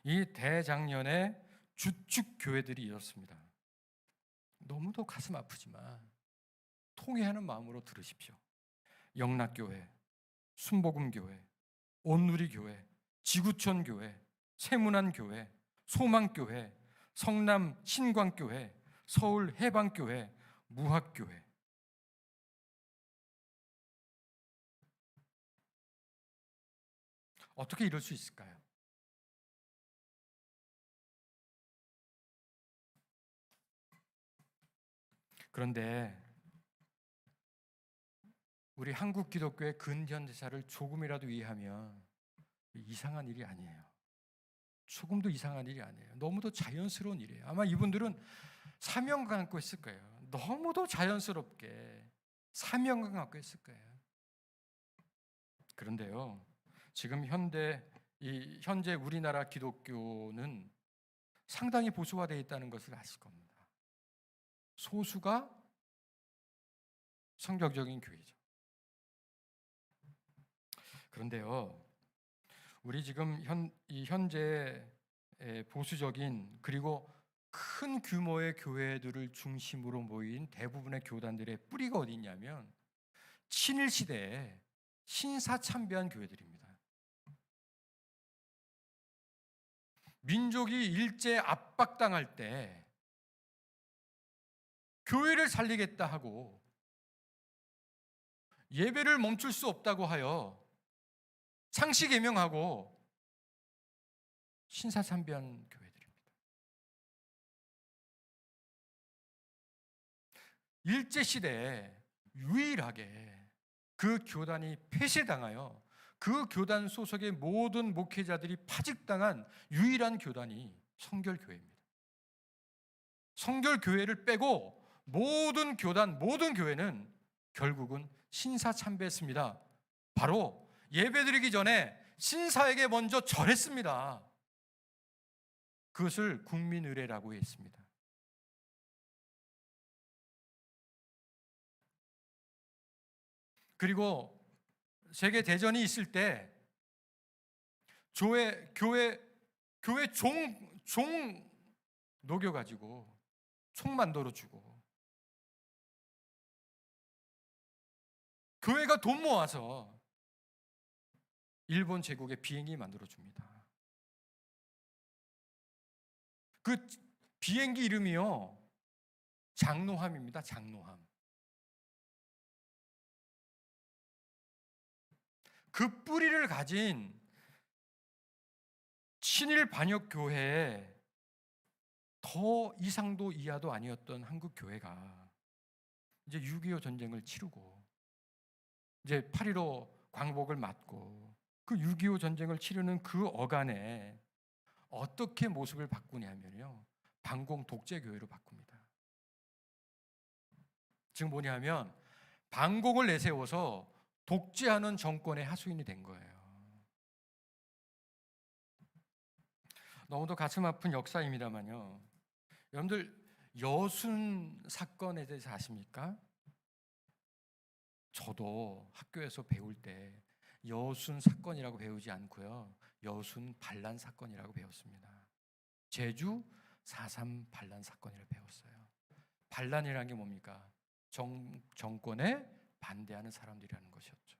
이 대장년의 주축 교회들이 이렇습니다. 너무도 가슴 아프지만 통회하는 마음으로 들으십시오. 영락교회, 순복음교회, 온누리교회, 지구촌교회, 세문안교회, 소망교회, 성남 신광교회, 서울 해방교회, 무학교회. 어떻게 이럴 수 있을까요? 그런데 우리 한국 기독교의 근현대사를 조금이라도 이해하면 이상한 일이 아니에요. 조금도 이상한 일이 아니에요. 너무도 자연스러운 일이에요. 아마 이분들은 사명감 갖고 있을 거예요. 너무도 자연스럽게 사명감 갖고 있을 거예요. 그런데요, 지금 현재 우리나라 기독교는 상당히 보수화되어 있다는 것을 아실 겁니다. 소수가 성격적인 교회죠. 그런데요, 우리 지금 현재 보수적인 그리고 큰 규모의 교회들을 중심으로 모인 대부분의 교단들의 뿌리가 어디 있냐면 친일 시대에 신사참배한 교회들입니다. 민족이 일제 압박당할 때 교회를 살리겠다 하고 예배를 멈출 수 없다고 하여 상시 개명하고 신사참배한 교회들입니다. 일제 시대에 유일하게 그 교단이 폐쇄당하여 그 교단 소속의 모든 목회자들이 파직당한 유일한 교단이 성결교회입니다. 성결교회를 빼고 모든 교단, 모든 교회는 결국은 신사참배했습니다. 바로 예배드리기 전에 신사에게 먼저 절했습니다. 그것을 국민의례라고 했습니다. 그리고 세계 대전이 있을 때 교회 종 녹여가지고 총 만들어주고 교회가 돈 모아서 일본 제국의 비행기 만들어줍니다. 그 비행기 이름이요 장로함입니다. 장로함. 그 뿌리를 가진 친일 반역 교회에 더 이상도 이하도 아니었던 한국 교회가 이제 6.25 전쟁을 치르고 이제 8.15 광복을 맞고 그 6.25 전쟁을 치르는 그 어간에 어떻게 모습을 바꾸냐면요 반공 독재 교회로 바꿉니다. 지금 뭐냐면 반공을 내세워서 독재하는 정권의 하수인이 된 거예요. 너무도 가슴 아픈 역사입니다만요. 여러분들 여순 사건에 대해서 아십니까? 저도 학교에서 배울 때 여순 사건이라고 배우지 않고요. 여순 반란 사건이라고 배웠습니다. 제주 4.3 반란 사건이라고 배웠어요. 반란이라는 게 뭡니까? 정권에 반대하는 사람들이라는 것이었죠.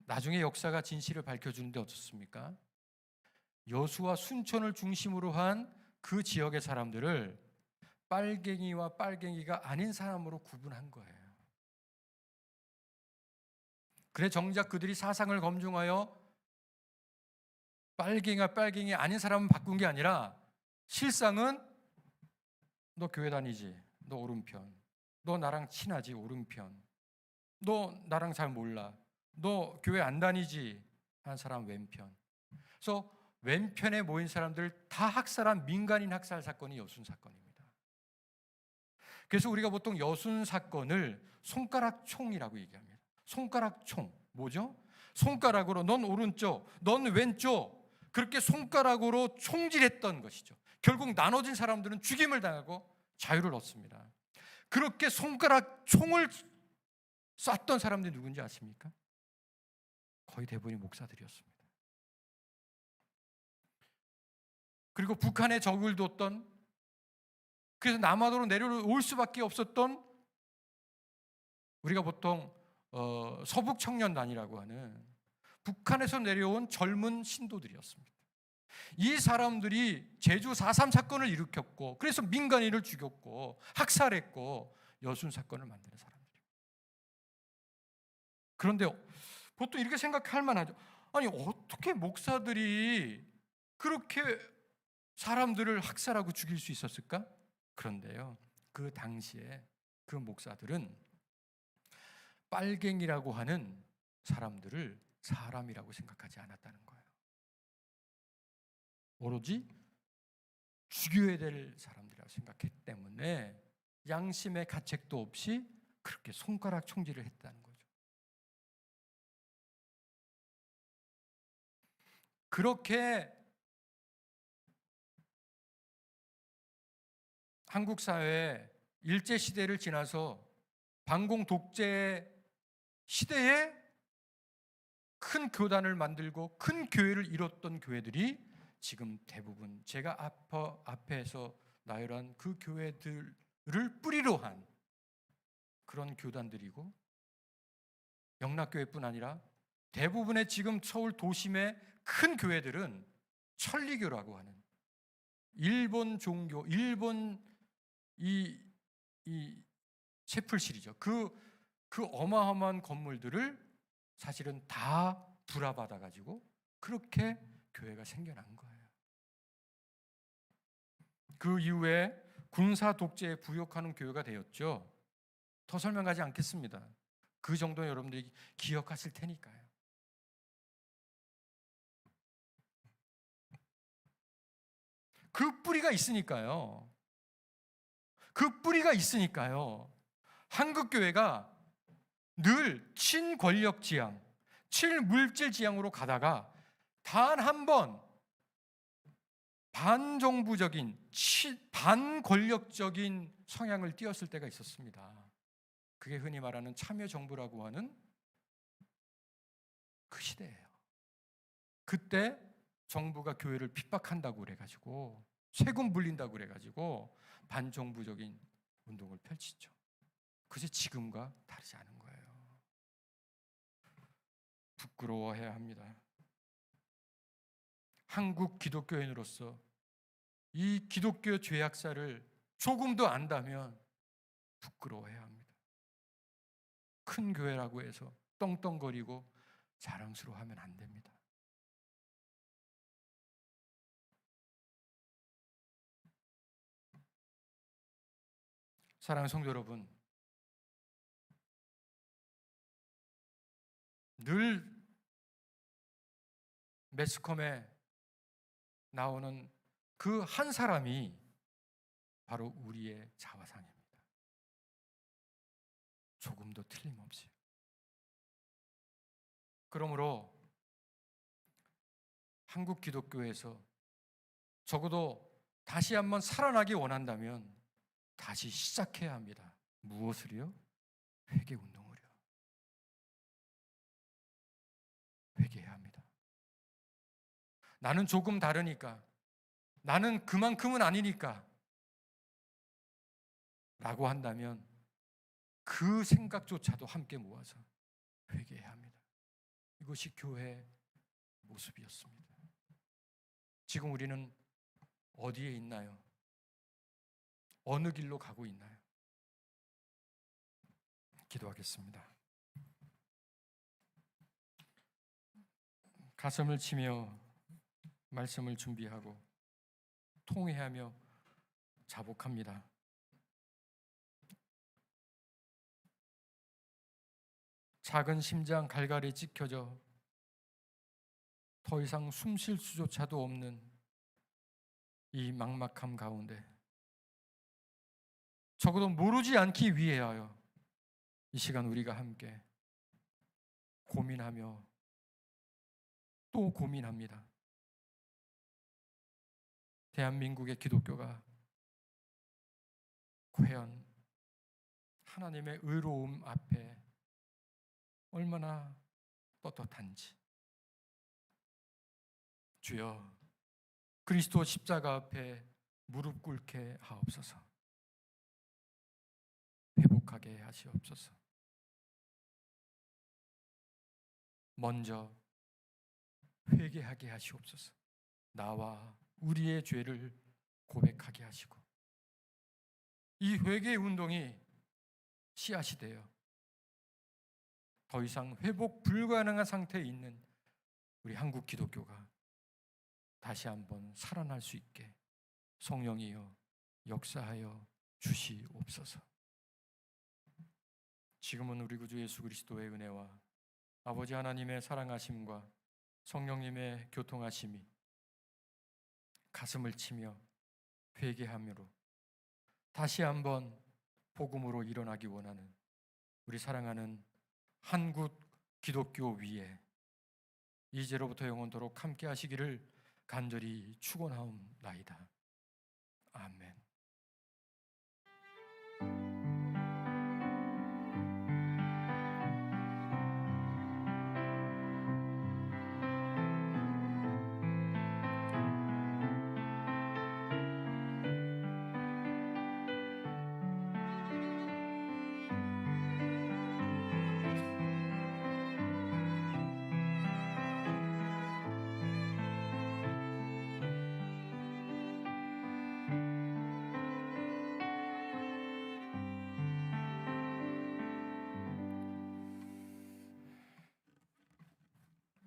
나중에 역사가 진실을 밝혀주는데 어떻습니까? 여수와 순천을 중심으로 한 그 지역의 사람들을 빨갱이와 빨갱이가 아닌 사람으로 구분한 거예요. 그래 정작 그들이 사상을 검증하여 빨갱이와 빨갱이 아닌 사람은 바꾼 게 아니라 실상은 너 교회 다니지? 너 오른편. 너 나랑 친하지? 오른편. 너 나랑 잘 몰라. 너 교회 안 다니지? 한 사람 왼편. 그래서 왼편에 모인 사람들 다 학살한 민간인 학살 사건이 여순 사건입니다. 그래서 우리가 보통 여순 사건을 손가락 총이라고 얘기합니다. 손가락 총. 뭐죠? 손가락으로 넌 오른쪽, 넌 왼쪽. 그렇게 손가락으로 총질했던 것이죠. 결국 나눠진 사람들은 죽임을 당하고 자유를 얻습니다. 그렇게 손가락 총을 쐈던 사람들이 누군지 아십니까? 거의 대부분이 목사들이었습니다. 그리고 북한에 적을 뒀던, 그래서 남한으로 내려올 수밖에 없었던, 우리가 보통 서북 청년단이라고 하는 북한에서 내려온 젊은 신도들이었습니다. 이 사람들이 제주 4.3 사건을 일으켰고, 그래서 민간인을 죽였고 학살했고 여순 사건을 만드는 사람들이에요. 그런데 보통 이렇게 생각할 만하죠. 아니 어떻게 목사들이 그렇게 사람들을 학살하고 죽일 수 있었을까? 그런데요, 그 당시에 그 목사들은 빨갱이라고 하는 사람들을 사람이라고 생각하지 않았다는 거예요. 오로지 죽여야 될 사람들이라고 생각했기 때문에 양심의 가책도 없이 그렇게 손가락 총질을 했다는 거죠. 그렇게 한국 사회에 일제시대를 지나서 반공 독재 시대에 큰 교단을 만들고 큰 교회를 이뤘던 교회들이 지금 대부분 제가 앞에서 나열한 그 교회들을 뿌리로 한 그런 교단들이고, 영락교회뿐 아니라 대부분의 지금 서울 도심의 큰 교회들은 천리교라고 하는 일본 종교, 일본 이 채플실이죠. 그 어마어마한 건물들을 사실은 다 불화받아 가지고 그렇게 교회가 생겨난 거예요. 그 이후에 군사 독재에 부역하는 교회가 되었죠. 더 설명하지 않겠습니다. 그 정도 여러분들이 기억하실 테니까요. 그 뿌리가 있으니까요. 그 뿌리가 있으니까요. 한국 교회가 늘 친권력 지향, 친물질 지향으로 가다가 단 한 번 반정부적인, 반권력적인 성향을 띄었을 때가 있었습니다. 그게 흔히 말하는 참여정부라고 하는 그 시대예요. 그때 정부가 교회를 핍박한다고 그래가지고 세금 불린다고 그래가지고 반정부적인 운동을 펼치죠. 그게 지금과 다르지 않은 거예요. 부끄러워해야 합니다. 한국 기독교인으로서 이 기독교 죄악사를 조금도 안다면 부끄러워해야 합니다. 큰 교회라고 해서 떵떵거리고 자랑스러워하면 안 됩니다. 사랑하는 성도 여러분, 늘 매스컴에 나오는 그 한 사람이 바로 우리의 자화상입니다. 조금도 틀림없이. 그러므로 한국 기독교에서 적어도 다시 한번 살아나기 원한다면 다시 시작해야 합니다. 무엇을요? 회개 운동을요. 회개해야 합니다. 나는 조금 다르니까, 나는 그만큼은 아니니까 라고 한다면 그 생각조차도 함께 모아서 회개해야 합니다. 이것이 교회의 모습이었습니다. 지금 우리는 어디에 있나요? 어느 길로 가고 있나요? 기도하겠습니다. 가슴을 치며 말씀을 준비하고 통회하며 자복합니다. 작은 심장 갈갈이 찢겨져 더 이상 숨 쉴 수조차도 없는 이 막막함 가운데 적어도 모르지 않기 위하여 이 시간 우리가 함께 고민하며 또 고민합니다. 대한민국의 기독교가 과연 하나님의 의로움 앞에 얼마나 떳떳한지. 주여, 그리스도 십자가 앞에 무릎 꿇게 하옵소서. 회복하게 하시옵소서. 먼저 회개하게 하시옵소서. 나와 우리의 죄를 고백하게 하시고 이 회개 운동이 씨앗이 되어 더 이상 회복 불가능한 상태에 있는 우리 한국 기독교가 다시 한번 살아날 수 있게 성령이여 역사하여 주시옵소서. 지금은 우리 구주 예수 그리스도의 은혜와 아버지 하나님의 사랑하심과 성령님의 교통하심이 가슴을 치며 회개함으로 다시 한번 복음으로 일어나기 원하는 우리 사랑하는 한국 기독교 위에 이제로부터 영원토록 함께 하시기를 간절히 축원하옵나이다. 아멘.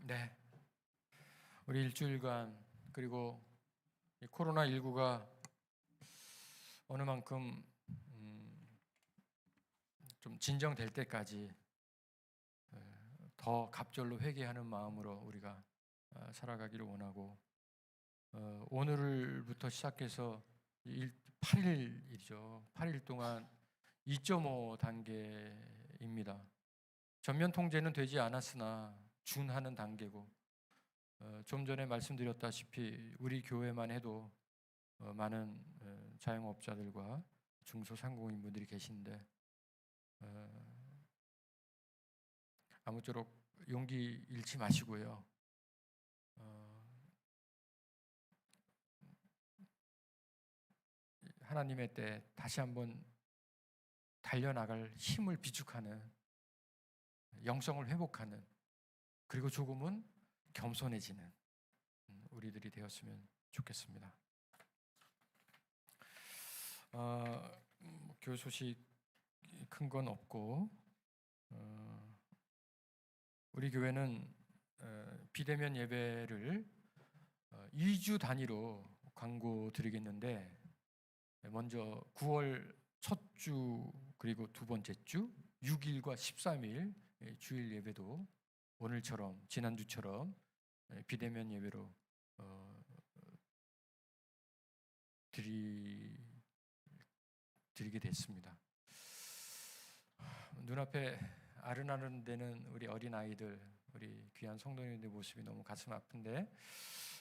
네, 우리 일주일간 그리고 코로나19가 어느 만큼 좀 진정될 때까지 더 갑절로 회개하는 마음으로 우리가 살아가기를 원하고 오늘부터 시작해서 8일이죠. 8일 동안 2.5 단계입니다. 전면 통제는 되지 않았으나 준하는 단계고 좀 전에 말씀드렸다시피 우리 교회만 해도 많은 자영업자들과 중소상공인분들이 계신데 아무쪼록 용기 잃지 마시고요. 하나님의 때 다시 한번 달려나갈 힘을 비축하는 영성을 회복하는 그리고 조금은 겸손해지는 우리들이 되었으면 좋겠습니다. 교회 소식 큰 건 없고 우리 교회는 비대면 예배를 2주 단위로 광고 드리겠는데 먼저 9월 첫 주 그리고 두 번째 주 6일과 13일 주일 예배도 오늘처럼 지난주처럼 비대면 예배로 드리게 됐습니다. 눈앞에 아른아른대는 우리 어린아이들, 우리 귀한 성도님들의 모습이 너무 가슴 아픈데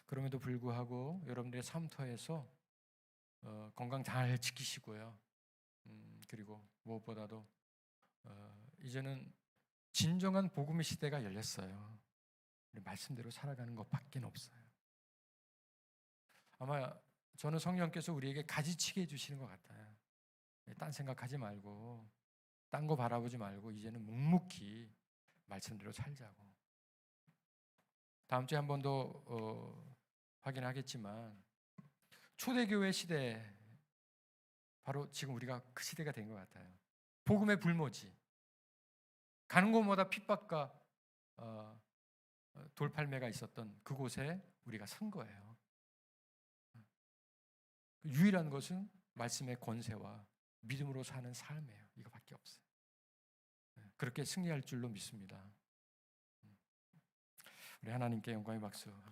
그럼에도 불구하고 여러분들의 삶터에서 건강 잘 지키시고요. 그리고 무엇보다도 이제는 진정한 복음의 시대가 열렸어요. 말씀대로 살아가는 것밖에 없어요. 아마 저는 성령께서 우리에게 가지치게 해주시는 것 같아요. 딴 생각하지 말고 딴 거 바라보지 말고 이제는 묵묵히 말씀대로 살자고. 다음 주에 한 번 더 확인하겠지만 초대교회 시대, 바로 지금 우리가 그 시대가 된 것 같아요. 복음의 불모지, 가는 곳마다 핍박과 돌팔매가 있었던 그곳에 우리가 선 거예요. 유일한 것은 말씀의 권세와 믿음으로 사는 삶이에요. 이거밖에 없어요. 그렇게 승리할 줄로 믿습니다. 우리 하나님께 영광의 박수.